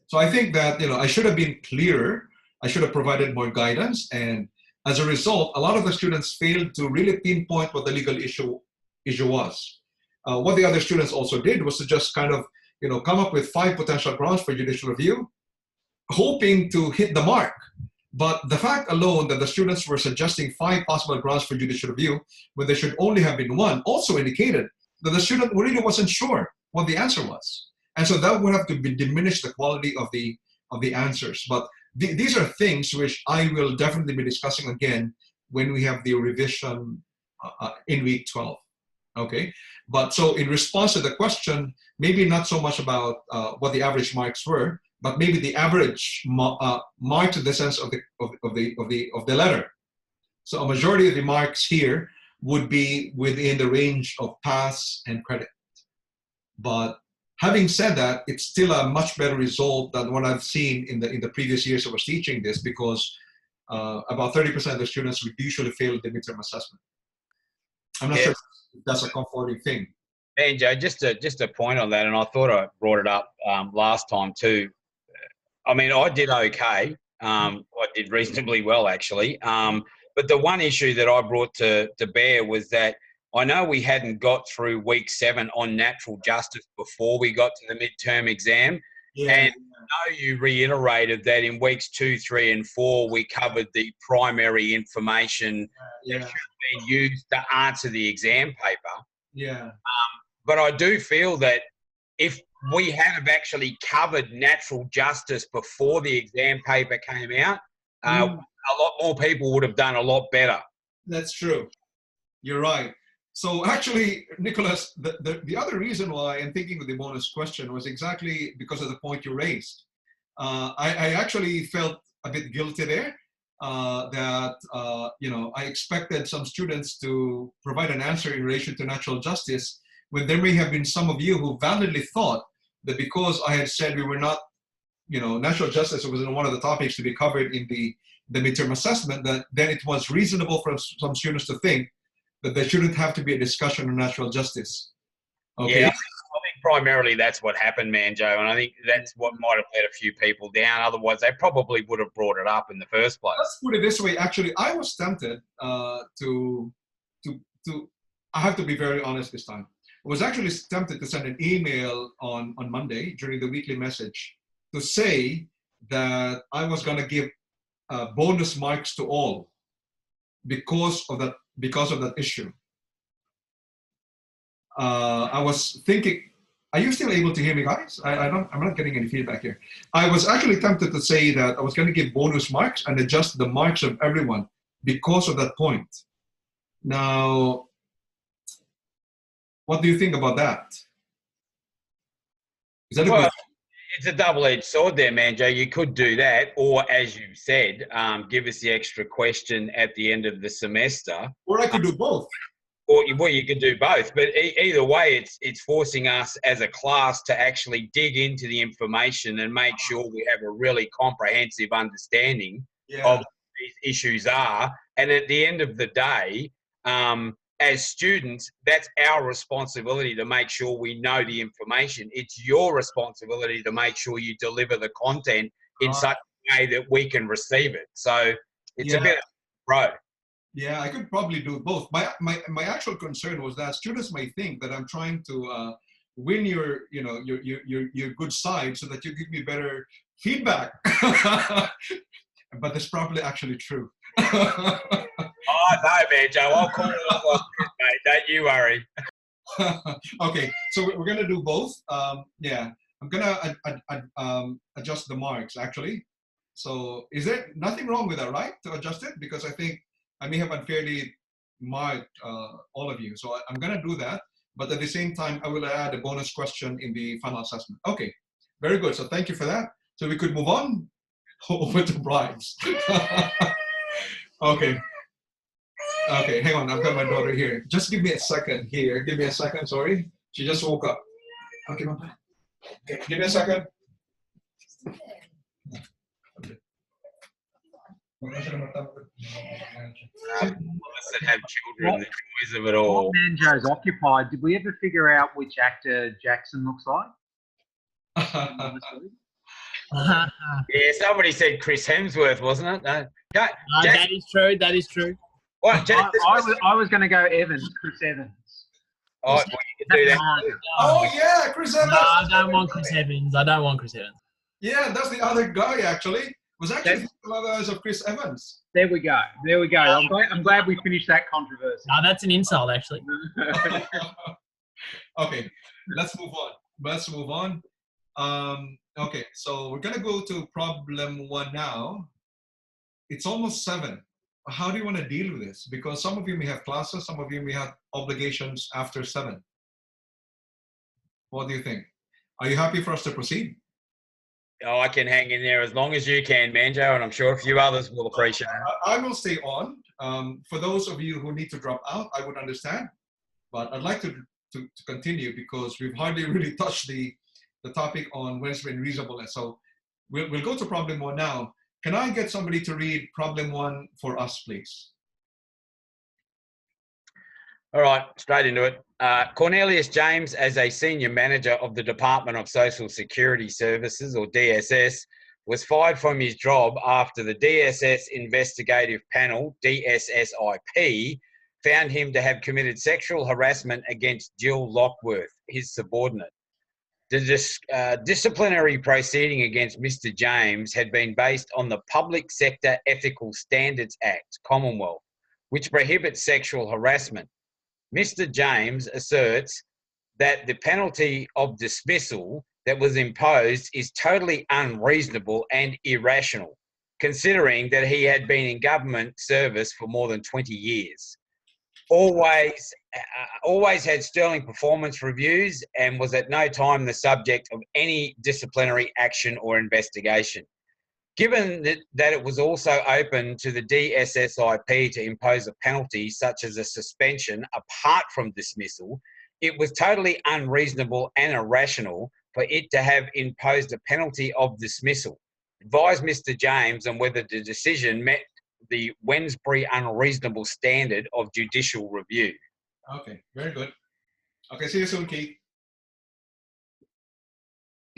S1: So I think that, I should have been clearer. I should have provided more guidance. And as a result, a lot of the students failed to really pinpoint what the legal issue was. What the other students also did was to just kind of, come up with 5 potential grounds for judicial review, hoping to hit the mark. But the fact alone that the students were suggesting 5 possible grounds for judicial review when there should only have been 1 also indicated that the student really wasn't sure what the answer was. And so that would have to diminish the quality of the answers. But these are things which I will definitely be discussing again when we have the revision in week 12. Okay, but so in response to the question, maybe not so much about what the average marks were, but maybe the average marks in the sense of the letter. So a majority of the marks here would be within the range of pass and credit. But having said that, it's still a much better result than what I've seen in the previous years I was teaching this, because about 30% of the students would usually fail the midterm assessment. I'm not sure if that's a comforting thing.
S4: Manjo, just a point on that, and I thought I brought it up last time too. I mean, I did okay. I did reasonably well, actually. But the one issue that I brought to bear was that I know we hadn't got through week 7 on natural justice before we got to the midterm exam. Yeah. And I know you reiterated that in weeks 2, 3, and 4, we covered the primary information that should have been used to answer the exam paper. Yeah. But I do feel that if we had have actually covered natural justice before the exam paper came out, a lot more people would have done a lot better.
S1: That's true. You're right. So actually, Nicholas, the other reason why I'm thinking of the bonus question was exactly because of the point you raised. I actually felt a bit guilty there that, I expected some students to provide an answer in relation to natural justice, when there may have been some of you who validly thought that because I had said we were not, natural justice was one of the topics to be covered in the midterm assessment, that then it was reasonable for some students to think that there shouldn't have to be a discussion on natural justice. Okay.
S4: Yeah, I think primarily that's what happened, Manjo, and I think that's what might have let a few people down. Otherwise, they probably would have brought it up in the first place.
S1: Let's put it this way. Actually, I was tempted to. I have to be very honest this time. I was actually tempted to send an email on Monday during the weekly message to say that I was going to give bonus marks to all because of that issue. I was thinking, are you still able to hear me, guys? I'm not getting any feedback here. I was actually tempted to say that I was going to give bonus marks and adjust the marks of everyone because of that point. Now, what do you think about that? Is that a good?
S4: It's a double-edged sword there, Manjo. You could do that, or as you said, give us the extra question at the end of the semester.
S1: Or I could do both.
S4: Or you could do both. But either way, it's forcing us as a class to actually dig into the information and make sure we have a really comprehensive understanding of what these issues are. And at the end of the day, as students, that's our responsibility to make sure we know the information. It's your responsibility to make sure you deliver the content in such a way that we can receive it. So it's a bit of a pro.
S1: Yeah, I could probably do both. My actual concern was that students may think that I'm trying to win your good side so that you give me better feedback. But that's probably actually true.
S4: Oh, no, Manjo, I'll call it off, mate. Don't you worry.
S1: Okay, so we're going to do both. I'm going to adjust the marks, actually. So is there nothing wrong with that, right, to adjust it? Because I think I may have unfairly marked all of you. So I'm going to do that. But at the same time, I will add a bonus question in the final assessment. Okay, very good. So thank you for that. So we could move on over to bribes. Okay. Okay, hang on. I've got my daughter here. Just give me a second here. Give me a second. Sorry. She just woke up. Okay, Mama. Okay, give me a second. Okay.
S4: That have children, the joys of it all.
S6: Manjo's occupied. Did we ever figure out which actor Jackson looks like?
S4: Yeah, somebody said Chris Hemsworth, wasn't it?
S9: That is true. That is true.
S4: What,
S6: I was going to go Evans, Chris Evans.
S4: Oh, well, you can do that.
S1: Oh, yeah, Chris Evans.
S9: No, I don't want Chris Evans. I don't want Chris Evans.
S1: Yeah, that's the other guy, actually. Was actually one of those of Chris Evans.
S6: There we go. There we go. I'm glad we finished that controversy.
S9: No, that's an insult, actually.
S1: Okay, let's move on. Let's move on. Okay, so we're gonna go to problem 1 now. It's almost 7. How do you want to deal with this? Because some of you may have classes, some of you may have obligations after 7. What do you think? Are you happy for us to proceed?
S4: Oh, I can hang in there as long as you can, Manjo, and I'm sure a few others will appreciate it.
S1: I will stay on. For those of you who need to drop out, I would understand, but I'd like to continue because we've hardly really touched the topic on Wednesbury Unreasonableness. So we'll go to problem 1 now. Can I get somebody to read problem 1 for us, please?
S4: All right, straight into it. Cornelius James, as a senior manager of the Department of Social Security Services, or DSS, was fired from his job after the DSS Investigative Panel, DSSIP, found him to have committed sexual harassment against Jill Lockworth, his subordinate. The disciplinary proceeding against Mr. James had been based on the Public Sector Ethical Standards Act, Commonwealth, which prohibits sexual harassment. Mr. James asserts that the penalty of dismissal that was imposed is totally unreasonable and irrational, considering that he had been in government service for more than 20 years. Always had sterling performance reviews and was at no time the subject of any disciplinary action or investigation. Given that it was also open to the DSSIP to impose a penalty such as a suspension apart from dismissal, it was totally unreasonable and irrational for it to have imposed a penalty of dismissal. Advise Mr. James on whether the decision met the Wednesbury Unreasonable standard of judicial review.
S1: Okay, very good. Okay, see you soon, Keith.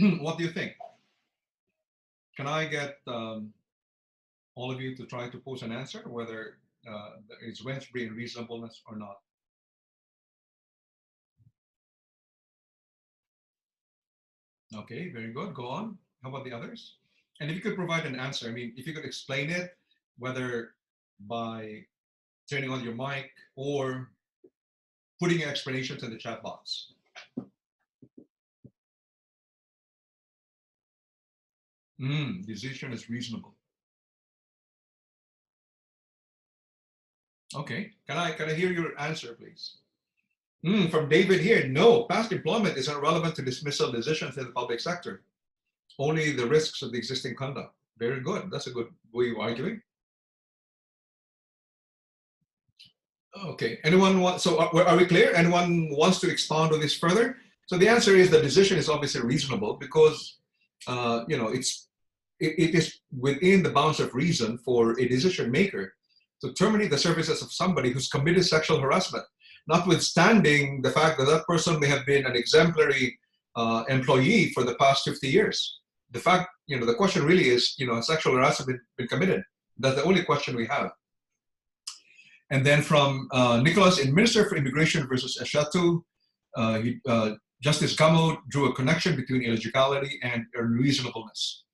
S1: What do you think? Can I get all of you to try to post an answer, whether it's Wednesbury Unreasonableness or not? Okay, very good. Go on. How about the others? And if you could provide an answer, I mean, if you could explain it, whether by turning on your mic or putting your explanations in the chat box. Decision is reasonable. Okay, can I hear your answer, please? From David here, no, past employment is irrelevant to dismissal decisions in the public sector. Only the risks of the existing conduct. Very good. That's a good way of arguing. Okay, anyone want, so are we clear? Anyone wants to expound on this further? So the answer is the decision is obviously reasonable because, you know, it is within the bounds of reason for a decision maker to terminate the services of somebody who's committed sexual harassment, notwithstanding the fact that that person may have been an exemplary employee for the past 50 years. The fact, you know, the question really is, you know, has sexual harassment been committed? That's the only question we have. And then from Nicholas, in Minister for Immigration versus Eshatu, Justice Gamo drew a connection between illegality and unreasonableness.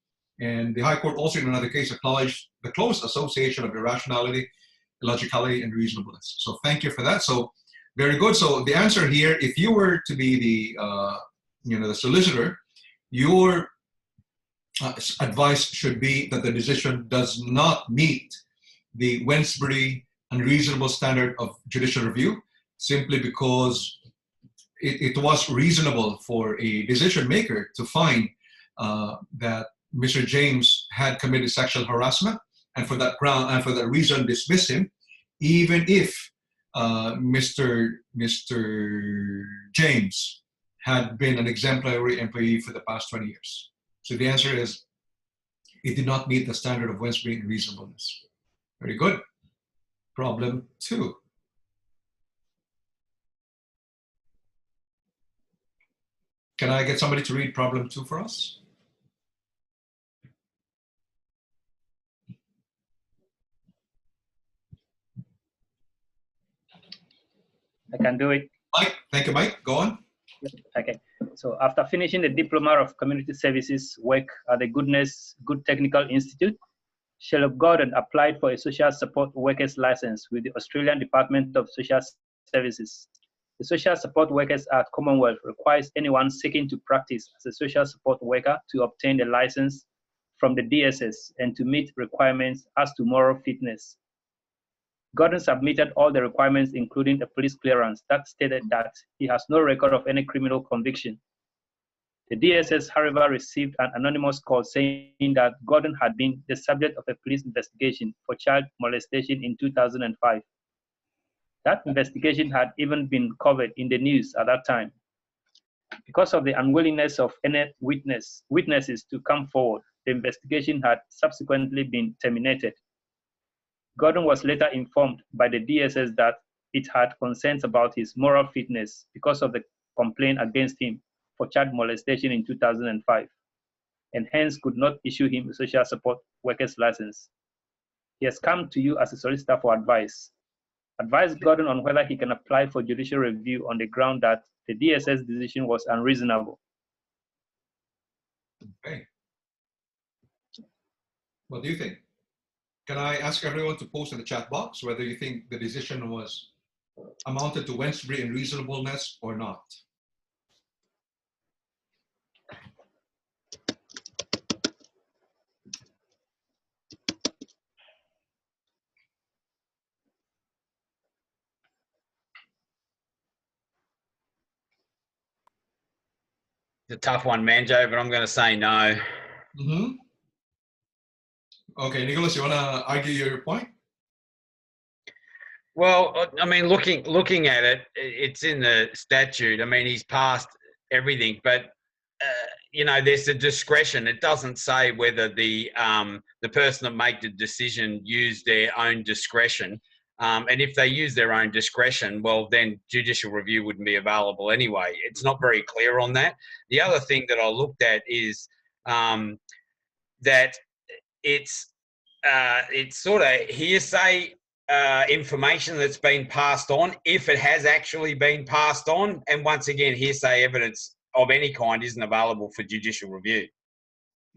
S1: And the High Court also in another case acknowledged the close association of irrationality, illogicality, and reasonableness. So thank you for that. So very good. So the answer here, if you were to be the, you know, the solicitor, your advice should be that the decision does not meet the Wednesbury Unreasonable standard of judicial review, simply because it was reasonable for a decision maker to find that Mr. James had committed sexual harassment, and for that ground and for that reason dismiss him, even if Mr. James had been an exemplary employee for the past 20 years. So the answer is, it did not meet the standard of Wednesbury reasonableness. Very good. Problem 2. Can I get somebody to read problem 2 for us?
S2: I can do it.
S1: Mike, thank you, Mike. Go on.
S2: Okay. So after finishing the Diploma of Community Services work at the Good Technical Institute, Sherlock Gordon applied for a social support workers license with the Australian Department of Social Services. The Social Support Workers Act Commonwealth requires anyone seeking to practice as a social support worker to obtain a license from the DSS and to meet requirements as to moral fitness. Gordon submitted all the requirements, including a police clearance that stated that he has no record of any criminal conviction. The DSS, however, received an anonymous call saying that Gordon had been the subject of a police investigation for child molestation in 2005. That investigation had even been covered in the news at that time. Because of the unwillingness of any witnesses to come forward, the investigation had subsequently been terminated. Gordon was later informed by the DSS that it had concerns about his moral fitness because of the complaint against him for child molestation in 2005, and hence could not issue him a social support worker's license. He has come to you as a solicitor for advice. Advise Gordon on whether he can apply for judicial review on the ground that the DSS decision was unreasonable.
S1: Okay. What do you think? Can I ask everyone to post in the chat box whether you think the decision was amounted to Wednesbury Unreasonableness or not?
S4: It's a tough one, Manjo, but I'm going to say no.
S1: Mm-hmm. Okay, Nicholas, you want to argue your point?
S4: Well, I mean, looking at it, it's in the statute. I mean, he's passed everything, but you know, there's a discretion. It doesn't say whether the person that made the decision used their own discretion. And if they use their own discretion, well, then judicial review wouldn't be available anyway. It's not very clear on that. The other thing that I looked at is that it's sort of hearsay information that's been passed on, if it has actually been passed on. And once again, hearsay evidence of any kind isn't available for judicial review.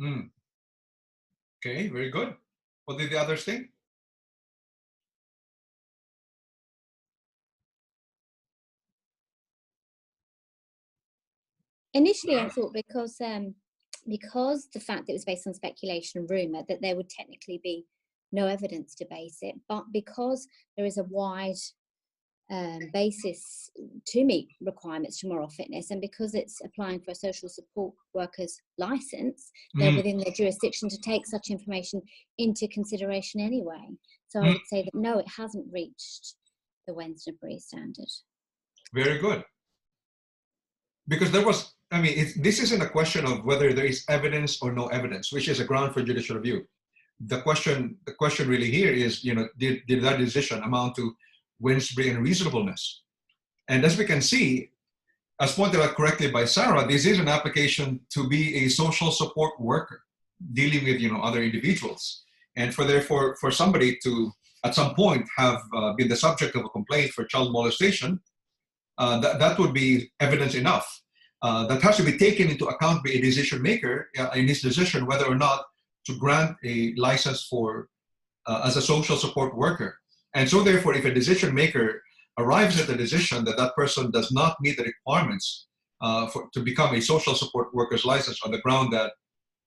S1: Okay, very good. What did the others think?
S5: Initially, I thought because the fact that it was based on speculation and rumour, that there would technically be no evidence to base it. But because there is a wide basis to meet requirements to moral fitness, and because it's applying for a social support worker's licence, they're within their jurisdiction to take such information into consideration anyway. So I would say that no, it hasn't reached the Wednesbury standard.
S1: Very good. Because there was, I mean, this isn't a question of whether there is evidence or no evidence, which is a ground for judicial review. The question really here is, you know, did that decision amount to Wednesbury Unreasonableness? And as we can see, as pointed out correctly by Sarah, this is an application to be a social support worker dealing with, you know, other individuals. And for somebody to, at some point, have been the subject of a complaint for child molestation, that would be evidence enough. That has to be taken into account by a decision maker in his decision whether or not to grant a license for as a social support worker. And so therefore, if a decision maker arrives at the decision that that person does not meet the requirements to become a social support worker's license on the ground that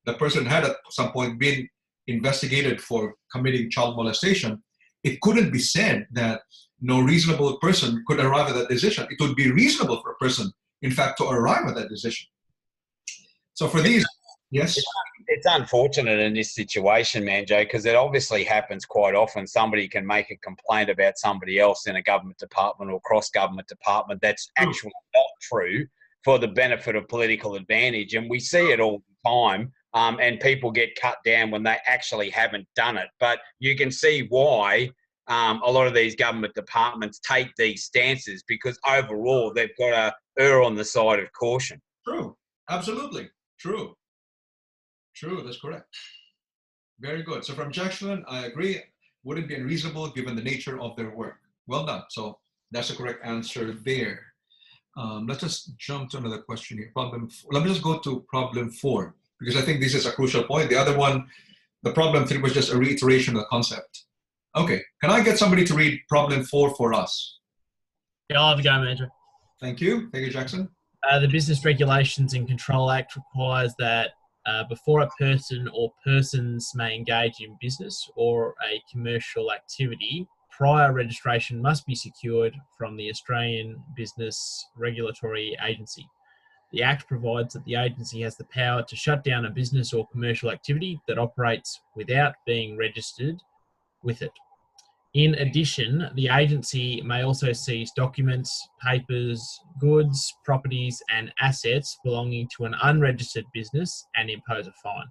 S1: the person had at some point been investigated for committing child molestation, it couldn't be said that no reasonable person could arrive at that decision. It would be reasonable for a person, in fact, to arrive at that decision. So for these, yes?
S4: It's unfortunate in this situation, Manjo, because it obviously happens quite often. Somebody can make a complaint about somebody else in a government department or cross-government department that's actually not true for the benefit of political advantage. And we see it all the time, and people get cut down when they actually haven't done it. But you can see why a lot of these government departments take these stances, because overall they've got to err on the side of caution.
S1: True. Absolutely. True. True, that's correct. Very good. So from Jackson, I agree. Would it be unreasonable given the nature of their work? Well done. So that's the correct answer there. Let's just jump to another question here. Let me just go to problem 4, because I think this is a crucial point. The other one, the problem 3 was just a reiteration of the concept. Okay, can I get somebody to read problem 4 for us?
S9: Yeah, I'll have a go, Manjo.
S1: Thank you. Thank you, Jackson.
S9: The Business Regulations and Control Act requires that before a person or persons may engage in business or a commercial activity, prior registration must be secured from the Australian Business Regulatory Agency. The Act provides that the agency has the power to shut down a business or commercial activity that operates without being registered with it. In addition, the agency may also seize documents, papers, goods, properties, and assets belonging to an unregistered business and impose a fine.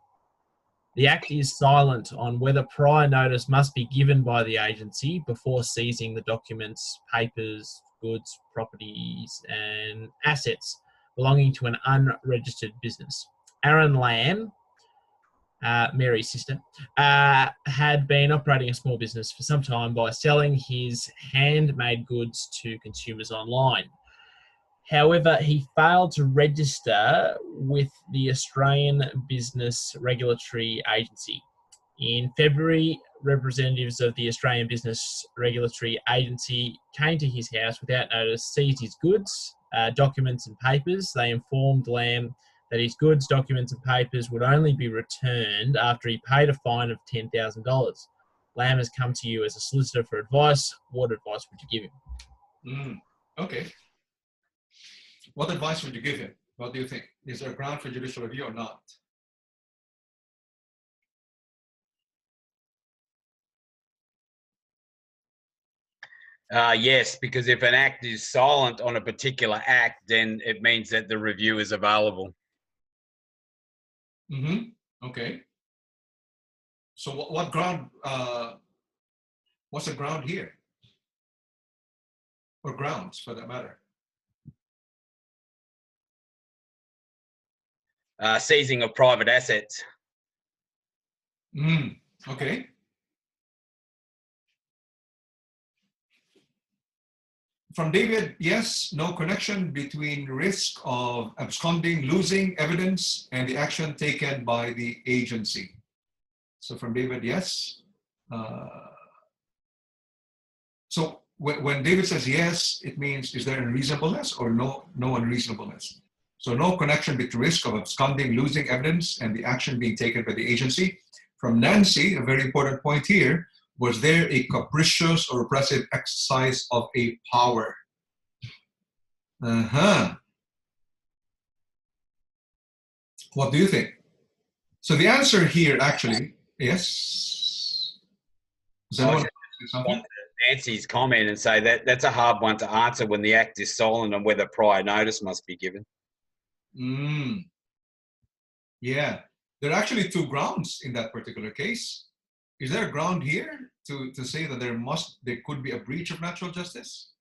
S9: The Act is silent on whether prior notice must be given by the agency before seizing the documents, papers, goods, properties, and assets belonging to an unregistered business. Aaron Lamb, Mary's sister, had been operating a small business for some time by selling his handmade goods to consumers online. However, he failed to register with the Australian Business Regulatory Agency. In February, representatives of the Australian Business Regulatory Agency came to his house without notice, seized his goods, documents and papers. They informed Lamb that his goods, documents and papers would only be returned after he paid a fine of $10,000. Lamb has come to you as a solicitor for advice. What advice would you give him?
S1: Okay. What advice would you give him? What do you think? Is there a ground for judicial review or not?
S4: Yes, because if an act is silent on a particular act, then it means that the review is available.
S1: Okay. So what ground, what's the ground here? Or grounds for that matter?
S4: Seizing of private assets.
S1: Okay. From David, yes, no connection between risk of absconding, losing evidence, and the action taken by the agency. So from David, yes. So when David says yes, it means is there unreasonableness or no unreasonableness? So no connection between risk of absconding, losing evidence, and the action being taken by the agency. From Nancy, a very important point here, was there a capricious or oppressive exercise of a power? What do you think? So the answer here actually, yes.
S4: Nancy's comment and say that that's a hard one to answer when the act is silent on whether prior notice must be given.
S1: Yeah, there are actually two grounds in that particular case. Is there a ground here to say that there could be a breach of natural justice?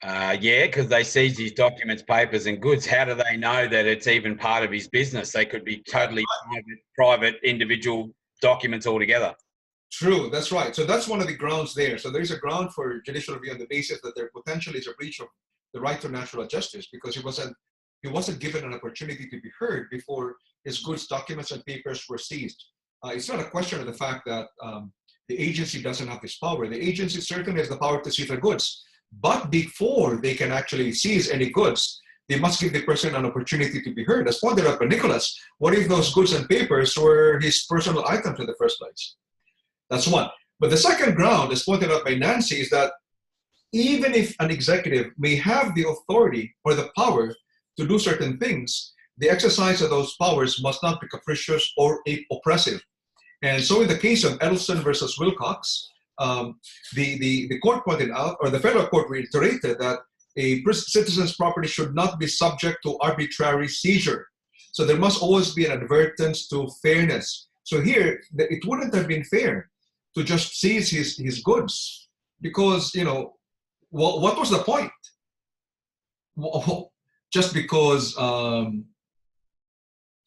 S4: Yeah, because they seized his documents, papers, and goods. How do they know that it's even part of his business? They could be totally private individual documents altogether.
S1: True, that's right. So that's one of the grounds there. So there's a ground for judicial review on the basis that there potentially is a breach of the right to natural justice because he wasn't given an opportunity to be heard before his goods, documents, and papers were seized. It's not a question of the fact that the agency doesn't have this power. The agency certainly has the power to seize the goods, but before they can actually seize any goods, they must give the person an opportunity to be heard. As pointed out by Nicholas, what if those goods and papers were his personal items in the first place? That's one. But the second ground, as pointed out by Nancy, is that even if an executive may have the authority or the power to do certain things, the exercise of those powers must not be capricious or oppressive. And so in the case of Edelson versus Wilcox, the court pointed out, or the federal court reiterated, that a citizen's property should not be subject to arbitrary seizure. So there must always be an advertence to fairness. So here, it wouldn't have been fair to just seize his goods because, you know, what was the point? Just because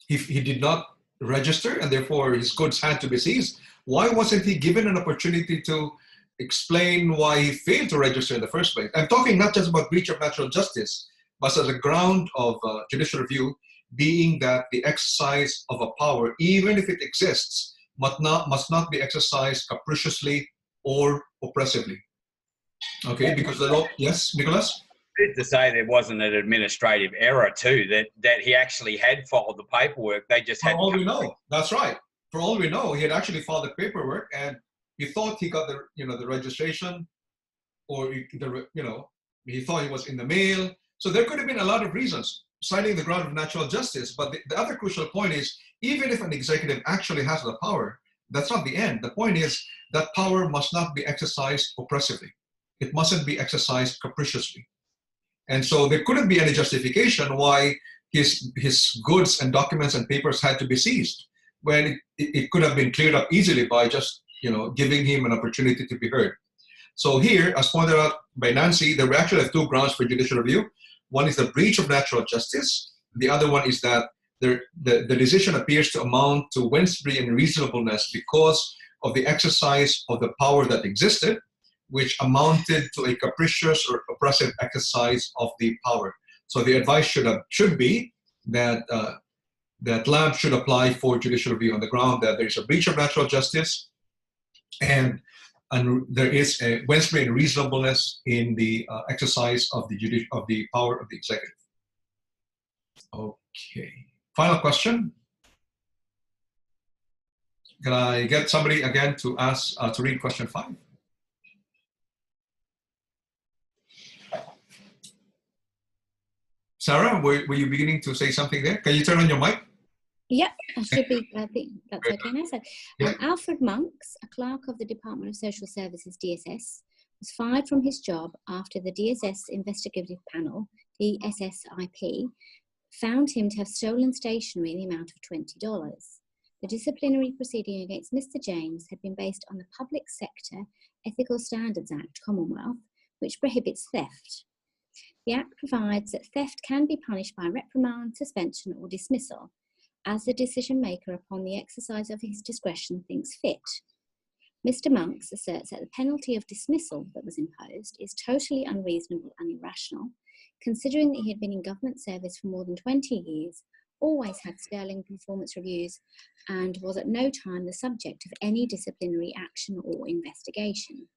S1: he did not register and therefore his goods had to be seized, why wasn't he given an opportunity to explain why he failed to register in the first place? I'm talking not just about breach of natural justice, but as a ground of judicial review, being that the exercise of a power, even if it exists, must not be exercised capriciously or oppressively. Okay, because the law, yes, Nicholas?
S4: To say there wasn't an administrative error too, that he actually had filed the paperwork. They just had.
S1: For all we know, that's right. For all we know, he had actually filed the paperwork, and he thought he got the registration, or he thought he was in the mail. So there could have been a lot of reasons citing the ground of natural justice. But the other crucial point is, even if an executive actually has the power, that's not the end. The point is that power must not be exercised oppressively. It mustn't be exercised capriciously. And so there couldn't be any justification why his goods and documents and papers had to be seized, when it could have been cleared up easily by just giving him an opportunity to be heard. So here, as pointed out by Nancy, there were actually two grounds for judicial review. One is the breach of natural justice. The other one is that the decision appears to amount to Wednesbury Unreasonableness because of the exercise of the power that existed, which amounted to a capricious or oppressive exercise of the power. So the advice should be that that LAB should apply for judicial review on the ground that there is a breach of natural justice, and there is a Wednesbury Unreasonableness in the exercise of the power of the executive. Okay. Final question. Can I get somebody again to ask to read question 5? Sarah, were you beginning to say something there? Can you turn on your mic?
S5: Yep, I should be. I think that's okay now. So,
S1: Yeah.
S5: Alfred Monks, a clerk of the Department of Social Services, DSS, was fired from his job after the DSS investigative panel, the SSIP, found him to have stolen stationery in the amount of $20. The disciplinary proceeding against Mr. James had been based on the Public Sector Ethical Standards Act, Commonwealth, which prohibits theft. The Act provides that theft can be punished by reprimand, suspension, or dismissal, as the decision maker upon the exercise of his discretion thinks fit. Mr. Monks asserts that the penalty of dismissal that was imposed is totally unreasonable and irrational, considering that he had been in government service for more than 20 years, always had sterling performance reviews, and was at no time the subject of any disciplinary action or investigation.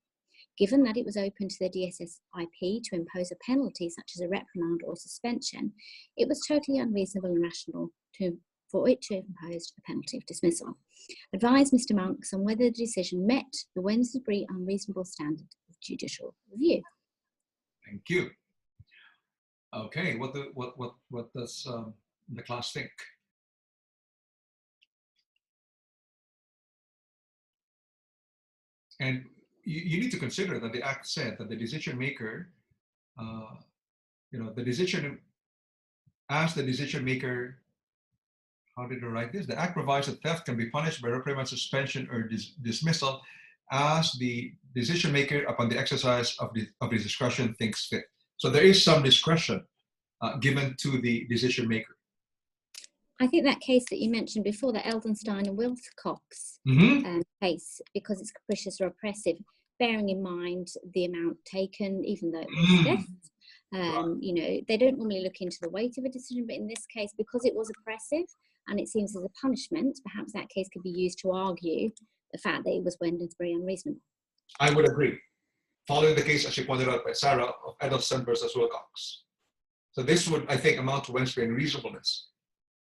S5: Given that it was open to the DSSIP to impose a penalty such as a reprimand or suspension, it was totally unreasonable and rational for it to impose a penalty of dismissal. Advise Mr. Monks on whether the decision met the Wednesbury Unreasonable standard of judicial review.
S1: Thank you. Okay, what does the class think? And you need to consider that the Act said that the decision maker, the decision maker, how did I write this? The Act provides that theft can be punished by reprimand, suspension, or dismissal as the decision maker, upon the exercise of his discretion, thinks fit. So there is some discretion given to the decision maker.
S5: I think that case that you mentioned before, the Eldenstein and Wilcox case, because it's capricious or oppressive, bearing in mind the amount taken, even though it was theft, they don't normally look into the weight of a decision, but in this case, because it was oppressive and it seems as a punishment, perhaps that case could be used to argue the fact that it was Wednesbury unreasonable.
S1: I would agree. Following the case, as you pointed out by Sarah, of Edelston versus Wilcox. So this would, I think, amount to Wednesbury unreasonableness.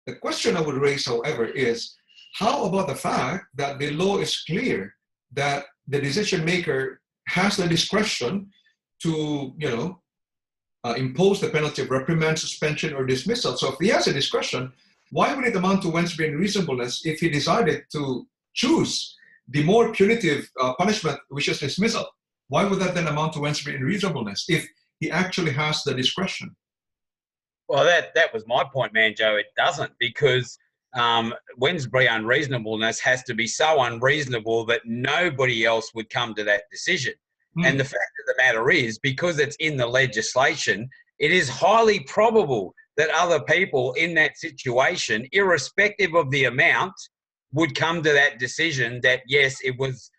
S1: The question I would raise, however, is how about the fact that the law is clear that the decision maker has the discretion to, impose the penalty of reprimand, suspension, or dismissal. So if he has a discretion, why would it amount to Wednesbury unreasonableness if he decided to choose the more punitive punishment, which is dismissal? Why would that then amount to Wednesbury unreasonableness if he actually has the discretion?
S4: Well, that was my point, Manjo. It doesn't, because Wednesbury unreasonableness has to be so unreasonable that nobody else would come to that decision. And the fact of the matter is, because it's in the legislation, it is highly probable that other people in that situation, irrespective of the amount, would come to that decision that, yes, it was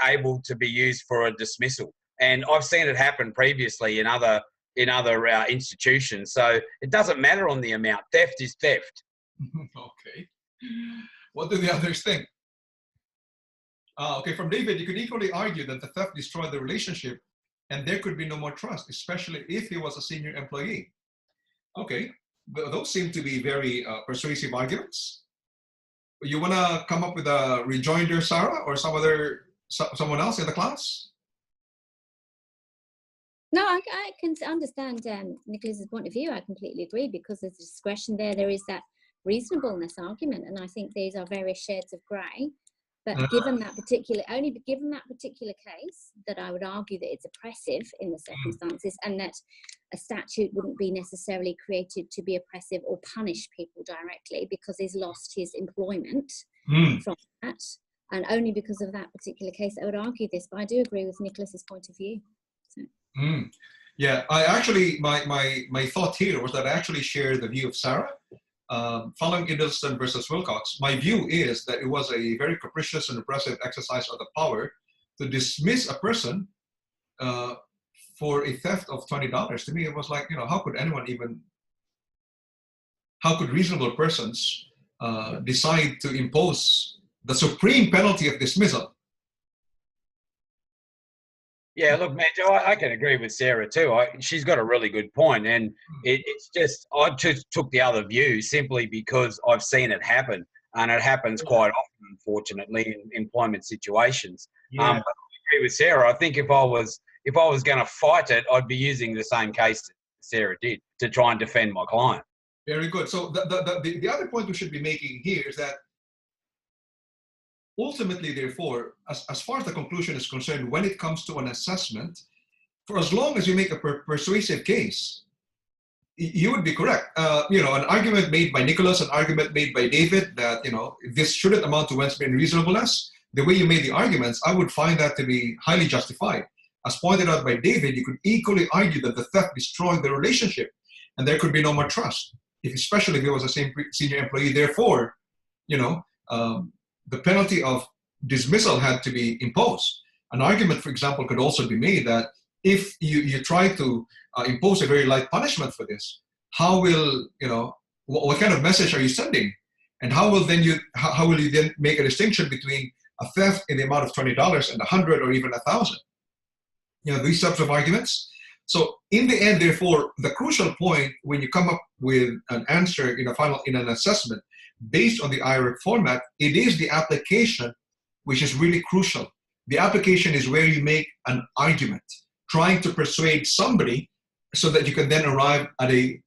S4: able to be used for a dismissal. And I've seen it happen previously in other institutions. So it doesn't matter on the amount. Theft is theft.
S1: Okay. What do the others think? Okay, from David, you could equally argue that the theft destroyed the relationship and there could be no more trust, especially if he was a senior employee. Okay, those seem to be very persuasive arguments. You want to come up with a rejoinder, Sarah, or someone else in the class?
S5: No, I can understand Nicholas's point of view. I completely agree, because there's discretion there. There is that reasonableness argument, and I think these are various shades of grey. But given that particular, given that particular case, that I would argue that it's oppressive in the circumstances, and that a statute wouldn't be necessarily created to be oppressive or punish people directly, because he's lost his employment from that, and only because of that particular case, I would argue this. But I do agree with Nicholas's point of view. So.
S1: Yeah, I actually, my thought here was that I actually share the view of Sarah. Following Iddleston versus Wilcox, my view is that it was a very capricious and oppressive exercise of the power to dismiss a person for a theft of $20. To me, it was like, how could reasonable persons decide to impose the supreme penalty of dismissal?
S4: Yeah, look, Manjo, I can agree with Sarah too. She's got a really good point, and it's just I just took the other view simply because I've seen it happen, and it happens quite often, unfortunately, in employment situations. But I agree with Sarah. I think if I was going to fight it, I'd be using the same case that Sarah did to try and defend my client.
S1: Very good. So the other point we should be making here is that ultimately, therefore, as far as the conclusion is concerned, when it comes to an assessment, for as long as you make a persuasive case, you would be correct. An argument made by Nicholas, an argument made by David that, this shouldn't amount to Wednesbury Unreasonableness. The way you made the arguments, I would find that to be highly justified. As pointed out by David, you could equally argue that the theft destroyed the relationship and there could be no more trust, especially if it was a senior employee. Therefore, the penalty of dismissal had to be imposed. An argument, for example, could also be made that if you try to impose a very light punishment for this, how will, what kind of message are you sending? And how will you then make a distinction between a theft in the amount of $20 and $100 or even $1,000? These types of arguments. So in the end, therefore, the crucial point when you come up with an answer in an assessment based on the IREC format, it is the application which is really crucial. The application is where you make an argument, trying to persuade somebody so that you can then arrive at a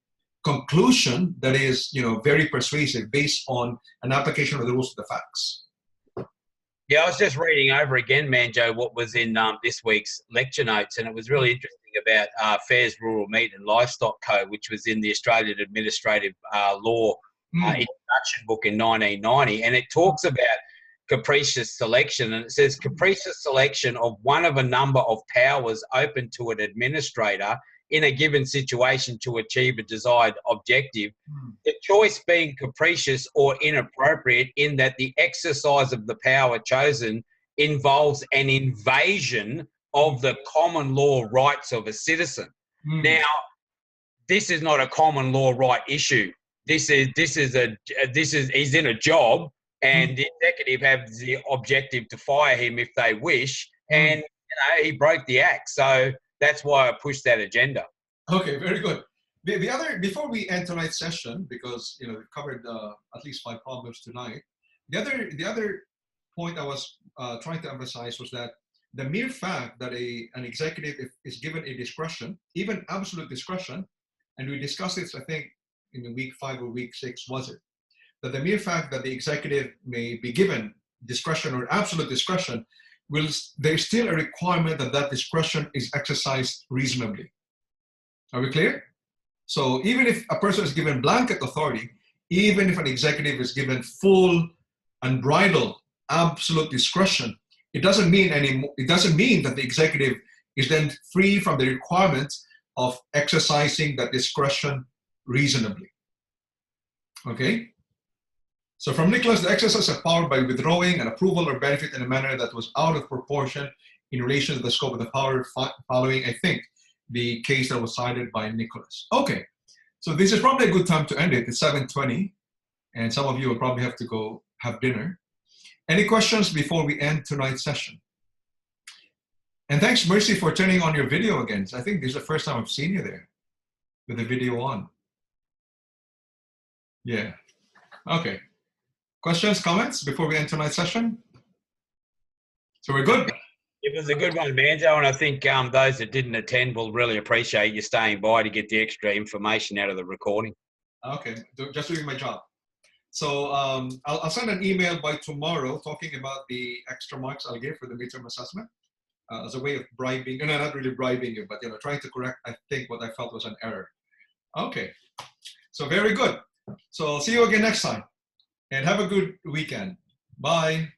S1: conclusion that is, very persuasive based on an application of the rules of the facts.
S4: Yeah, I was just reading over again, Manjo, what was in this week's lecture notes, and it was really interesting about Fares Rural Meat and Livestock Co., which was in the Australian Administrative Law introduction book in 1990, and it talks about capricious selection, and it says capricious selection of one of a number of powers open to an administrator in a given situation to achieve a desired objective, the choice being capricious or inappropriate in that the exercise of the power chosen involves an invasion of the common law rights of a citizen. Now, this is not a common law right issue. He's in a job, and the executive has the objective to fire him if they wish, and he broke the act. So that's why I pushed that agenda.
S1: Okay, very good. The other, before we end tonight's session, because we've covered at least 5 problems tonight. The other point I was trying to emphasize was that the mere fact that an executive is given a discretion, even absolute discretion, and we discussed this, I think, in week 5 or week 6, was it? That the mere fact that the executive may be given discretion or absolute discretion, there's still a requirement that that discretion is exercised reasonably. Are we clear? So even if a person is given blanket authority, even if an executive is given full, unbridled, absolute discretion, it doesn't mean that the executive is then free from the requirements of exercising that discretion reasonably. Okay? So from Nicholas, the exercise of power by withdrawing an approval or benefit in a manner that was out of proportion in relation to the scope of the power, following, I think, the case that was cited by Nicholas. Okay, so this is probably a good time to end it. It's 7:20, and some of you will probably have to go have dinner. Any questions before we end tonight's session? And thanks, Mercy, for turning on your video again. I think this is the first time I've seen you there with the video on. Yeah. Okay. Questions, comments before we end tonight's session? So we're good.
S4: It was a good one, Manjo, and I think those that didn't attend will really appreciate you staying by to get the extra information out of the recording.
S1: Okay, just doing my job. So I'll send an email by tomorrow talking about the extra marks I'll give for the midterm assessment as a way of bribing, no, not really bribing you, but trying to correct, I think, what I felt was an error. Okay, so very good. So I'll see you again next time, and have a good weekend. Bye.